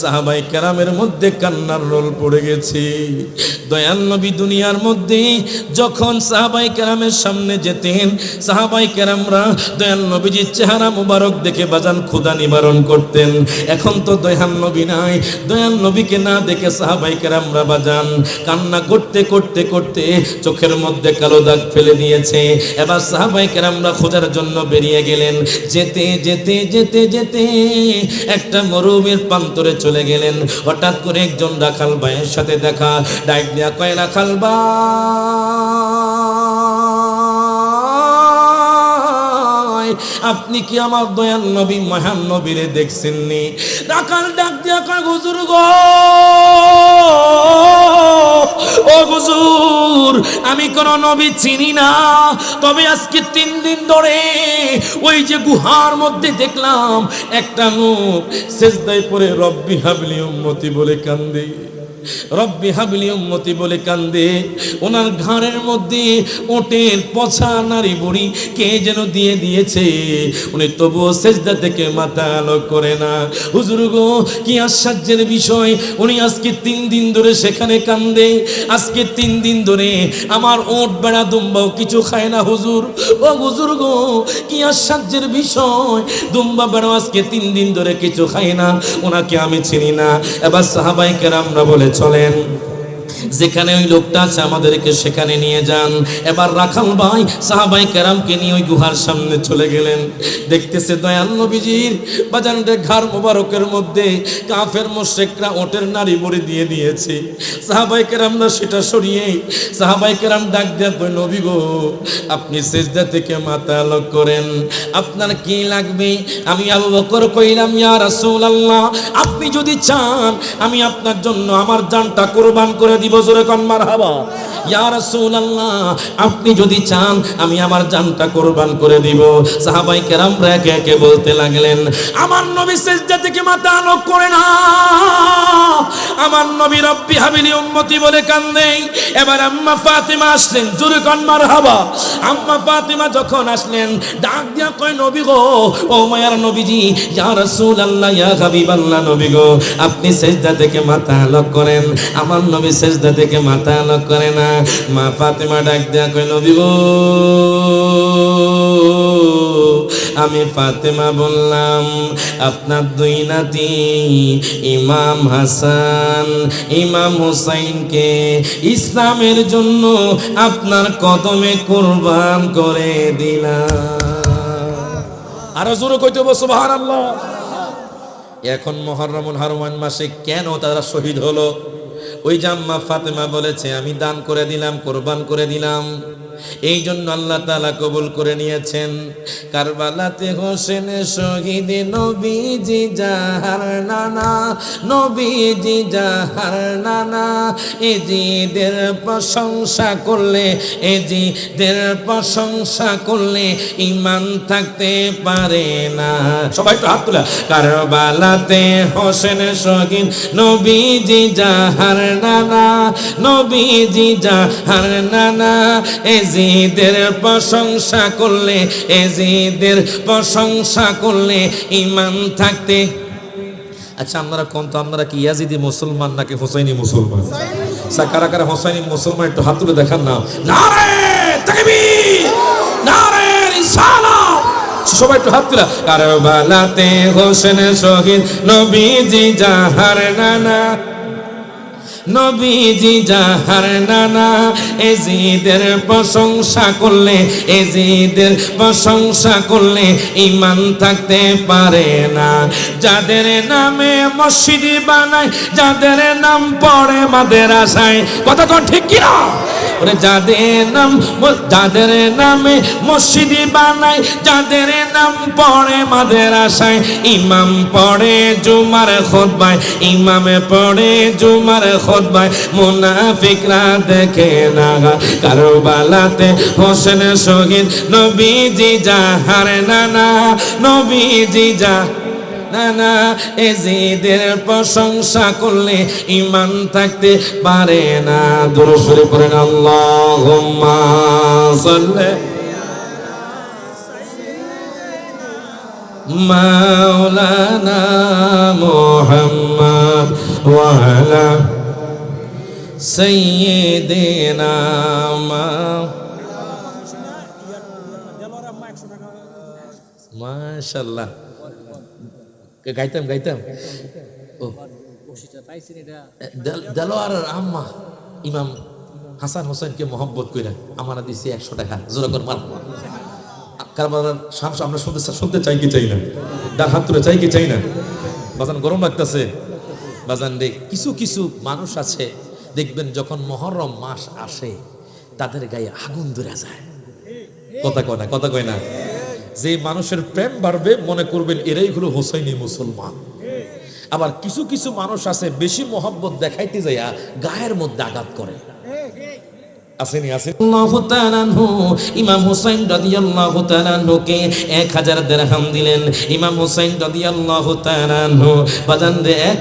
সাহাবায়ে কেরামের মধ্যে কান্নার রোল পড়ে গেছে। দয়াল নবী দুনিয়ার মধ্যে যখন সাহাবায়ে কেরামের সামনে যেতেন, সাহাবায়ে কেরামরা দয়াল নবীজির চেহারা মুবারক দেখে বাজান ক্ষুধা নিবারণ করতেন। এখন তো দয়াল নবী নাই, দয়াল নবীকে না দেখে সাহাবায়ে কেরামরা বাজান কান্না করতে করতে করতে চোখের মধ্যে কালো দাগ ফেলে দিয়েছে। এবার সাহাবায়ে কেরামরা খোঁজার জন্য বেরিয়ে গেলেন। যেতে যেতে যেতে যেতে একটা মরুভূমির প্রান্তরে চলে গেলেন। হঠাৎ করে একজন রাখাল ভাইয়ের সাথে দেখা। ডাক দেয়া কয় রাখাল ভাই, আপনি কি আমার দয়াল নবী মহান নবীরে দেখছেননি? রাখাল ডাক দেয়া কয় হুজুর গো, ও হুজুর, আমি কোন নবী চিনি না, তবে আজকে 3 দিন ধরে ওই যে গুহার মধ্যে দেখলাম একটা লোক সেজদায় পড়ে রব্বি হাবলি উম্মতি বলে কান্দে, রব্বি হাবলি উম্মতি বলে কান্দে। ওনার ঘাড়ের মধ্যে ওটের পছা নারী বুড়ি কে যেন দিয়ে দিয়েছে, উনি তবুও সেজদা থেকে মাথা আলো করে না। হুজুর গো, কি আশ্চর্যের বিষয়, উনি আজকে 3 দিন ধরে সেখানে কান্দে। আজকে 3 দিন ধরে আমার ওট বেড়া দুম্বাও কিছু খায় না হুজুর। ও হুজুর গো, কি আশ্চর্যের বিষয়, দুম্বা বেড়াও আজকে 3 দিন ধরে কিছু খায় না, ওনাকে আমি চিনি না। এবার সাহাবায়ে কেরামরা বলে চলেন, যেখানে ওই লোকটা আছে আমাদেরকে সেখানে নিয়ে যান। এবার রাখাল ভাই সাহাবায়ে কেরামকে নিয়ে ওই গুহার সামনে চলে গেলেন। দেখতেছে দয়াল নবীজির বাজানদের ঘাড় মোবারকের মধ্যে কাফের মুশরিকরা ওটের নাড়ি বড়ি দিয়ে দিয়েছে। সাহাবায়ে কেরামরা সেটা সরিয়ে সাহাবায়ে কেরাম ডাক দেয়া কই নবী গো, আপনি সিজদা থেকে মাথা আলো করেন, আপনার কি লাগবে? আমি আবু বকর কইলাম ইয়া রাসূলুল্লাহ, আপনি যদি চান আমি আপনার জন্য আমার জানটা কুরবান করে দিব। জোরে কোন মারহাবা। ইয়া রাসূলুল্লাহ, আপনি যদি চান আমি আমার জানটা কুরবান করে দিব। সাহাবায়ে কেরামরা একে একে বলতে লাগলেন, আমার নবী সিজদা থেকে মাথা আলো করে না, আমার নবী রব্বি হাবিলি উম্মতি বলে কান্দে। এবার আম্মা ফাতিমা আসলেন, জোরে কোন মারহাবা। আম্মা ফাতিমা যখন আসলেন ডাক দিয়া কয় নবী গো, ও মায়ার নবীজি, ইয়া রাসূলুল্লাহ, ইয়া হাবিবাল্লাহ, নবী গো আপনি সিজদা থেকে মাথা লক করেন। আমার নবী সিজদা থেকে মাথা লক করে না। মা ফাতিমা ডাক দিয়া কয় নবী গো, আমি ফাতেমা বললাম আপনার দুই নাতি ইমাম হাসান ইমাম হুসাইনকে ইসলামের জন্য আপনার কদমে কুরবান করে দিলাম। আরো জোরে কইতে হবে সুবহানাল্লাহ। এখন মুহররমুল হারমান মাসে কেন তারা শহীদ হলো? ওই যে আম্মা ফাতেমা বলেছে আমি দান করে দিলাম, কোরবান করে দিলাম, এই জন্য আল্লাহ তাআলা কবুল করে নিয়েছেন। কারবালাতে হোসেন শহীদ নবীজি যাহার নানা, নবীজি যাহার নানা, এজিদের প্রশংসা করলে, এজিদের প্রশংসা করলে ঈমান থাকতে পারে না। সবাই একটু হাত তোলা। কারবালাতে হোসেন শহীদ নবীজি যাহার নানা, নবীজি যাহার নানা, এজিদের প্রশংসা করলে, এজিদের প্রশংসা করলে ঈমান থাকতে। আচ্ছা আপনারা কোন তো, আপনারা কি ইয়াজিদি মুসলমান নাকি হুসাইনি মুসলমান? কারা কারা হুসাইনি মুসলমান একটু হাত তুলে দেখান না। নারে তাকবীর, নারে রিসালাত, সবাই একটু হাত তুলা। কারবালাতে হোসেন শহীদ নবীজি যাহার নানা, নবীজি যাহার নানা, এজিদের প্রশংসা করলে, এজিদের প্রশংসা করলে ঈমান থাকতে পারে না। যাদের নামে মসজিদ বানায়, যাদের নাম পড়ে মাদ্রাসায়, কথা কোন ঠিক কি না? ওরে যাদের নাম, যাদের নামে মসজিদ বানায়, যাদের নাম পড়ে মাদ্রাসায়, ইমাম পড়ে জুমার খুতবায়, ইমামে পড়ে জুমার খুতবায়, মুনাফিকরা দেখে না। কারবালাতে হোসেন শহীদ নবীজি যাহার নানা, নবীজি নানা, এজিদের প্রশংসা করলে ঈমান থাকতে পারে না। দুরূদ শরীফ পড়েন আল্লাহুম্মা সাল্লি মাওলানা মুহাম্মদ ওয়া আলা সাইয়্যিদিনা মাশাআল্লাহ। গাইতাম গাইতাম। ও দেলোয়ার আম্মা ইমাম হাসান হোসেনকে মহব্বত কইরা আমারা দিছি 100 টাকা। জোরে করে মার। কারবালার শামস আমরা শুনতে চাই কি চাই না? ডান হাত তুলে চাই কি চাই না? বাজান গরম লাগতেছে বাজান রে। কিছু কিছু মানুষ আছে দেখবেন যখন মুহররম মাস আসে তাদের গায়ে আগুন ধরে যায়। কথা কয় না, কথা কয় না। যে মানুষের প্রেম বাড়বে মনে করবেন এরাই হলো হোসাইনি মুসলমান। আবার কিছু কিছু মানুষ আছে বেশি মহব্বত দেখাইতে যাইয়া গায়ের মধ্যে আঘাত করে। আসেনি আসেনি। আল্লাহু তাআলা আনহু ইমাম হুসাইন রাদিয়াল্লাহু তাআলা আনহুকে 1000 দিরহাম দিলেন। ইমাম হুসাইন রাদিয়াল্লাহু তাআলা আনহু বাজান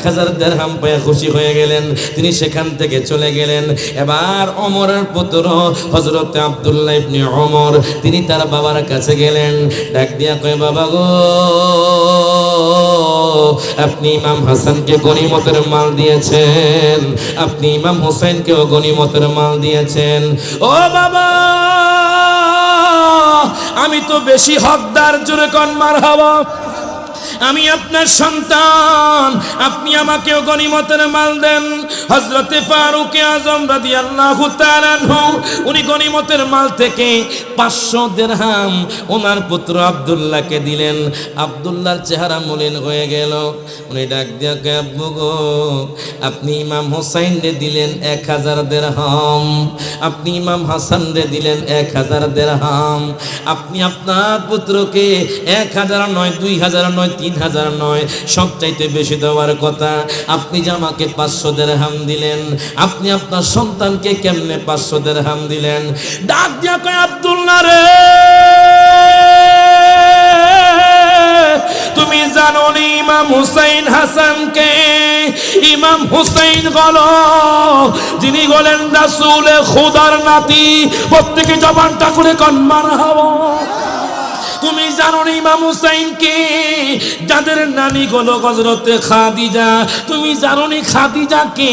1000 দিরহাম পেয়ে খুশি হয়ে গেলেন। তিনি সেখান থেকে চলে গেলেন। এবার ওমরের পুত্র হযরত আব্দুল্লাহ ইবনে ওমর তিনি তার বাবার কাছে গেলেন। ডাক দিয়া কয় বাবা গো, আপনি ইমাম হাসানকে গনিমতের মাল দিয়েছেন, আপনি ইমাম হুসাইনকেও গনিমতের মাল দিয়েছেন। ও বাবা, আমি তো বেশি হকদার, জোরে কোন মারহাবা। আমি আপনার সন্তান, আপনি আমাকেও গনিমতের মাল দেন। হযরতে ফারুক আযম রাদিয়াল্লাহু তাআলা আনহু উনি গনিমতের মাল থেকে 500 দিরহাম ওনার পুত্র আব্দুল্লাহকে দিলেন। আব্দুল্লাহর চেহারা মলিন হয়ে গেল। উনি ডাক দিয়া কয় আব্বু গো, আপনি ইমাম হুসাইনকে দিলেন 1000 দিরহাম, আপনি ইমাম হাসানকে দিলেন 1000 দিরহাম, আপনি আপনার পুত্রকে 1000 নয়, 2000 নয়, 3000 নয়, সবচাইতে বেশি দেওয়ার কথা। আপনি যে আমাকে 500 দিরহাম দিলেন, আপনি আপনার সন্তানকে কেমনে 500 দিরহাম দিলেন? ডাক দিয়া কয় আব্দুল্লাহ রে, তুমি তুমি জানো নি ইমাম হুসাইন হাসানকে? ইমাম হুসাইন হলো যিনি হলেন রাসূলে খোদার নাতি। প্রত্যেকে জবানটা করে কোন মারহাবা। তুমি জানো না ইমাম হুসাইনকে? যাদের নানি হলো হযরতে খাদিজা। তুমি জানো না খাদিজাকে?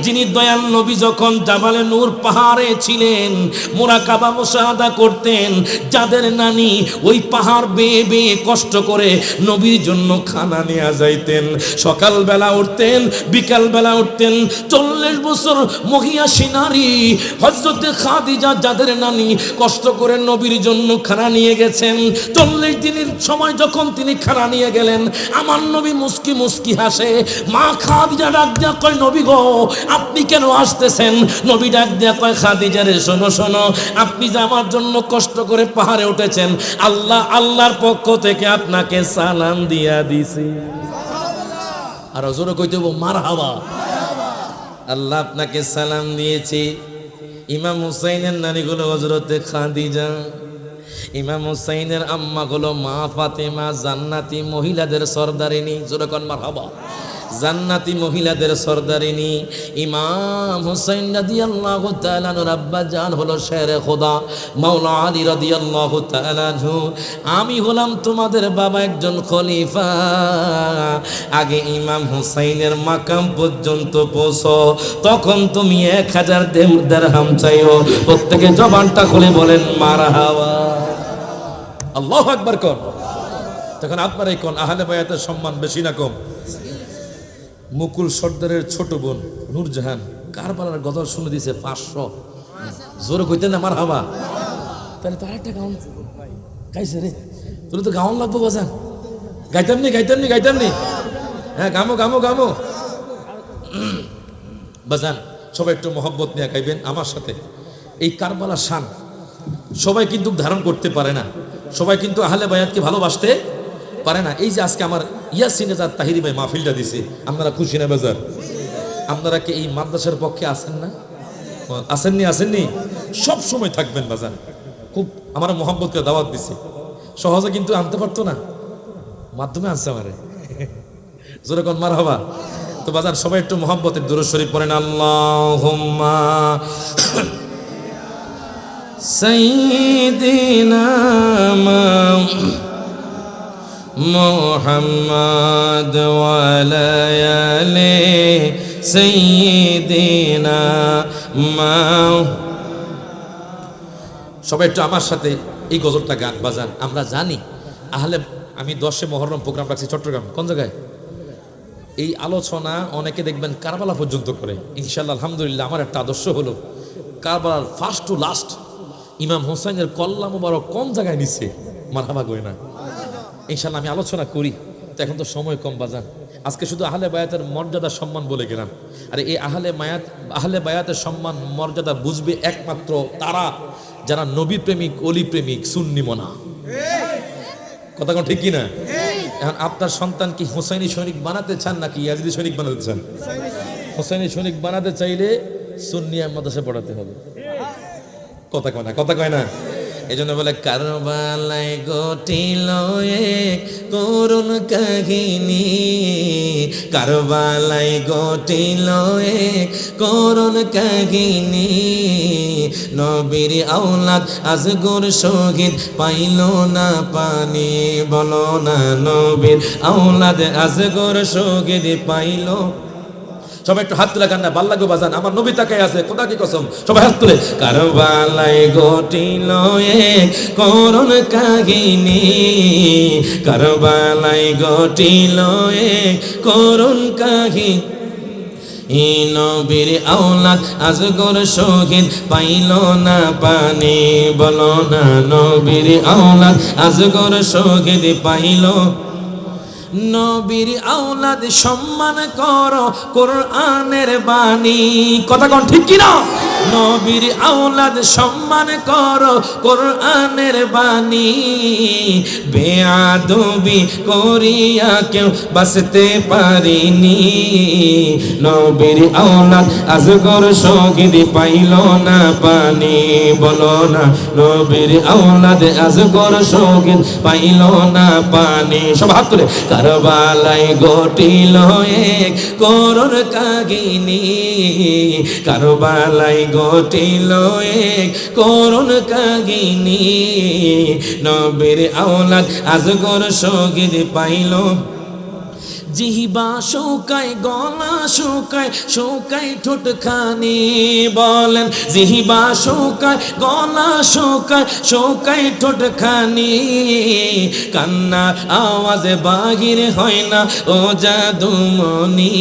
যিনি দয়াল নবী যখন জাবালে নূর পাহাড়ে ছিলেন মুরাকাবা মুশাহাদা করতেন, যাদের নানি ওই পাহাড় বেয়ে বেয়ে কষ্ট করে নবীর জন্য খানা নিয়ে যাইতেন। সকালবেলা উঠতেন, বিকালবেলা উঠতেন। 40 বছর মহিয়াসী নারী হযরতে খাদিজা, যাদের নানি কষ্ট করে নবীর জন্য খানা নিয়ে গেছেন। 40 দিনের সময় যখন তিনি খানা নিয়ে গেলেন, আমার নবী মুস্কি মুস্কি হাসে। মা খাদিজা ডাক দিয়া কয়, নবী গো আপনি কেন আসতেছেন? নবী ডাক দিয়া কয়, খাদিজা রে শোনো শোনো, আপনি যে আমার জন্য কষ্ট করে পাহাড়ে উঠেছেন, আল্লাহর পক্ষ থেকে আপনাকে সালাম দিয়া দিছি। আর জোরে কইতে হবো মারহাবা। আল্লাহ আপনাকে সালাম দিয়েছে। ইমাম হুসাইনের নানি গুলো হযরতে খাদিজা। ইমাম হুসাইনের আম্মা হলো মা ফাতেমা, জান্নাতি মহিলাদের সরদারিনী। জোরে কোন মারহাবা। জান্নাতি মহিলাদের সরদারিনী। ইমাম হুসাইন রাদিয়াল্লাহু তাআলা আনহুর আব্বা জান হলো শেরে খোদা মাওলা আলী রাদিয়াল্লাহু তাআলা আনহু। আমি হলাম তোমাদের বাবা একজন খলিফা। আগে ইমাম হুসাইনের মাকাম পর্যন্ত পৌঁছো, তখন তুমি 1000 দিরহাম চাইও। প্রত্যেকে জবানটা খুলে বলেন মারহাবা। আল্লাহু আকবার কোন। তখন আপনারাই কোন, আহলে বায়াতের সম্মান বেশি না কম? মুকুল সর্দারের ছোট বোন নূরজাহান কারবালার গজল শুনে দিয়েছে 500। জোরে কইতেন না মারহাবা। তাহলে তার একটা গাউন গাইছে রে, তোর তো গাউন লাগবো বাজান। গাইতামনি। হ্যাঁ গামো বাজান। সবাই একটু মহব্বত নিয়ে গাইবেন আমার সাথে। এই কারবালা শান সবাই কিন্তু ধারণ করতে পারে না, সবাই কিন্তু আহলে বায়াতকে ভালোবাসতে পারে না। এই যে আজকে আমার ইয়াসিনে যার তাহিরি ভাই মাহফিলটা দিছে, আপনারা খুশি না বাজার? আপনারা কি এই মাদ্রাসার পক্ষে আছেন না? আসেননি? সব সময় থাকবেন বাজার। খুব আমার মোহাম্মদকে দাওয়াত দিছে, সহজে কিন্তু আনতে পারতো না, মাধ্যমে আনছে আমারে। জোরে কোন মারহাবা। তো বাজার সবাই একটু মোহাম্মতের দুরূদ শরীফ পড়েন। আল্লাহুম্মা সাইয়্যিদিনা মুহাম্মদ ওয়া আলা আলি সাইয়্যিদিনা। সবাই একটু আমার সাথে এই গজলটা গান বাজান। আমরা জানি আহলে, আমি 10 মুহররম প্রোগ্রাম রাখছি চট্টগ্রাম। কোন জায়গায়? এই আলোচনা অনেকে দেখবেন কারবালা পর্যন্ত করে। ইনশাআল্লাহ আলহামদুলিল্লাহ আমার একটা আদর্শ হলো কারবালার ফার্স্ট টু লাস্ট ইমাম হোসাইনের কল্লা মুবারক কোন জায়গায় নিচ্ছে মারহাবা কই না। ইনশাআল্লাহ আমি আলোচনা করি। তো এখন তো সময় কম বাজান। আজকে শুধু আহলে বায়াতের মর্যাদা সম্মান বলে গেলাম। আর এই আহলে বায়াতের সম্মান মর্যাদা বুঝবে একমাত্র তারা যারা নবী প্রেমিক, অলি প্রেমিক, সুন্নি মনা। কথা কোন ঠিক কিনা? এখন আপনার সন্তান কি হোসাইনি সৈনিক বানাতে চান নাকি ইয়াজিদি সৈনিক বানাতে চান? হোসাইনি সৈনিক বানাতে চাইলে সুন্নিয়া মাদ্রাসায় পড়াতে হবে। কথা কয় না। এই জন্য বলে কারবালায় ঘটিল এক করুণ কাহিনী, কারবালায় ঘটিল এক করুণ কাহিনী। নবীর আওলাদ আজগর শহীদ পাইল না পানি। বলো না নবীর আওলাদ আজগর শহীদ পাইল। সবাই একটু হাত তুলে কান্না ভাল লাগবে বাজান। আমার নবী তাকায় আছে, খোদা কি কসম। সবাই হাত তুলে। কারবালায় ঘটিল এক করুণ কাহিনী, কারবালায় ঘটিল এক করুণ কাহিনী। নবীর আওলাদ আজগর শহীদ পাইল না পানি। বলো না নবীর আওলাদ আজগর শহীদ পাইল। নবীর আওলাদ সম্মান করো কোরআনের বাণী। কথা কোন ঠিক কিনা? নবীর আওলাদ সম্মান করো কোরআনের বাণী বেয়াদবি করিয়া কেউ বাঁচতে পারিনি নবীর আওলাদ আজগর শহীদ পাইল না পানি বলো না নবীর আওলাদ আজগর শহীদ পাইল না পানি সব হাত তুলে কারবালায় ঘটিল এক করুণ কাহিনী কারবালায় ঘটিল এক করুণ কাহিনী নবীর আওলাদ আজগর শহীদ পাইল জিহিবা শুকায় গলা শুকায় শুকায় ঠোঁট খানি বলেন জিহিবা শুকায় গলা শুকায় শুকায় ঠোঁট খানি কান্না আওয়াজে বাহির হয় না ও জাদুমণি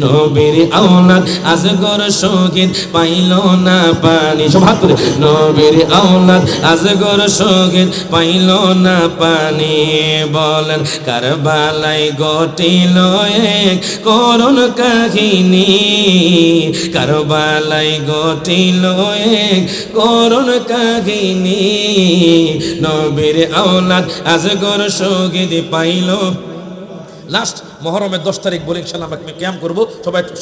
নবীর আওলাদ আজগর শহীদ পাইল না পানি সব হাত তুলে নবীর আওলাদ আজগর শহীদ পাইল না পানি বলেন কারবালায় ঘটিল এক করুণ কাহিনী কারবালায় ঘটিল এক করুণ কাহিনী নবীর আওলাদ আজগর শহীদ পাইল লাস্ট মহরমের 10 তারিখ বলে ইনশাআল্লাহ আমরা ক্যাম্প করব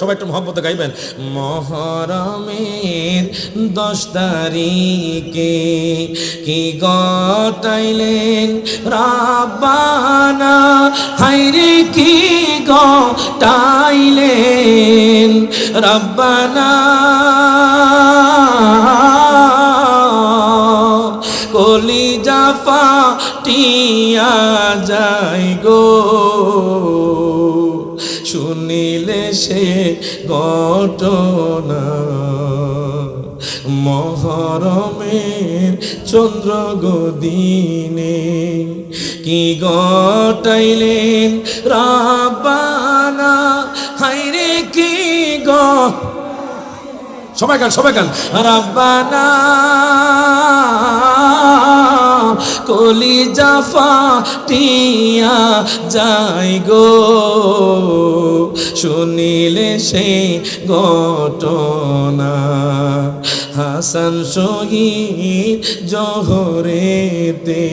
সবাই একটু মহব্বতে গাইবেন মহরমের 10 তারিখে কি গটাইলেন রাব্বানা হায়রে কি গটাইলেন রাব্বানা কলিজা ফাটিয়া যায় গো শুনিলে সে ঘটনা মহরমের চন্দ্র গদিনে কি গটাইলেন রাব্বানা হায়রে কি সবাই গান রাব্বানা কলিজা ফাটিয়া যায় গো শুনিলে সে ঘটনা হাসান শহীদ জোহরেতে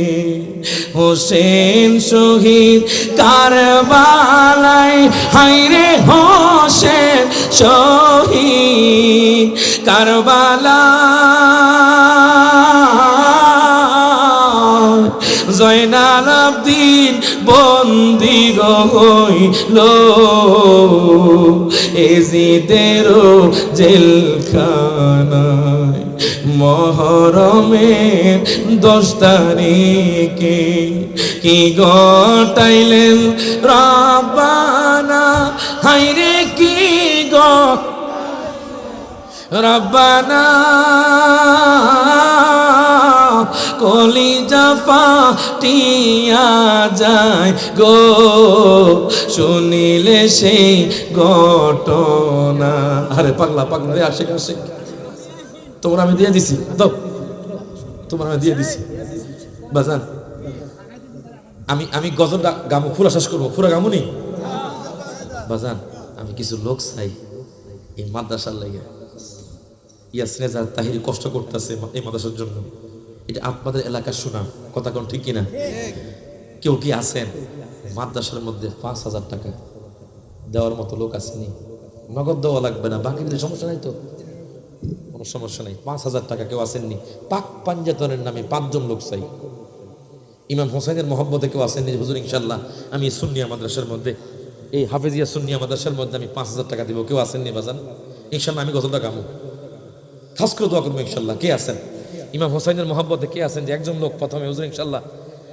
হোসেন শহীদ কারবালায় হায়রে হোসেন শহীদ কারবালায় জয়নাল আবদিন বন্দি হইল এজিদের জেলখানায় মহরমের 10 তারিখে কি গটাইলেন রাব্বানা হায়রে কি রাব্বানা কলিজা ফাটিয়া যায় গো শুনিলে সেই ঘটনা আরে পাগলা রে আশিক তোমরা আমি দিয়ে দিছি দাও তোমরা আমি দিয়ে দিছি বাজান আমি গজলটা গামু পুরা শেষ করবো পুরা গামু নি বাজান আমি কিছু লোক চাই এই মাদ্রাসার লাগে ইয়াসিন তাহির কষ্ট করতেছে এই মাদ্রাসার জন্য এটা আপনাদের এলাকার সুনাম কথা কোন ঠিক কিনা কেউ কি আছেন মাদ্রাসার মধ্যে 5,000 টাকা দেওয়ার মতো লোক আসেনি নগদ দেওয়া লাগবে না বাকি দিলে সমস্যা নাই তো কোনো সমস্যা নেই 5,000 টাকা কেউ আসেননি পাক পাঞ্জাতনের নামে 5 জন লোক চাই ইমাম হোসেনের মহব্বতে কেউ আসেননি হুজুর ইনশাআল্লাহ আমি সুন্নিয়া মাদ্রাসার মধ্যে এই হাফেজিয়া সুন্নিয়া মাদ্রাসার মধ্যে আমি 5,000 টাকা দিব কেউ আসেননি বাজান ইনশাআল্লাহ আমি গজলটা গামু খাস করে দোয়া করবো ইনশাআল্লাহ কে আছেন ইমাম হোসেনের মহব্বতে কে আছেন যে একজন লোক প্রথমে হুজুর ইনশাআল্লাহ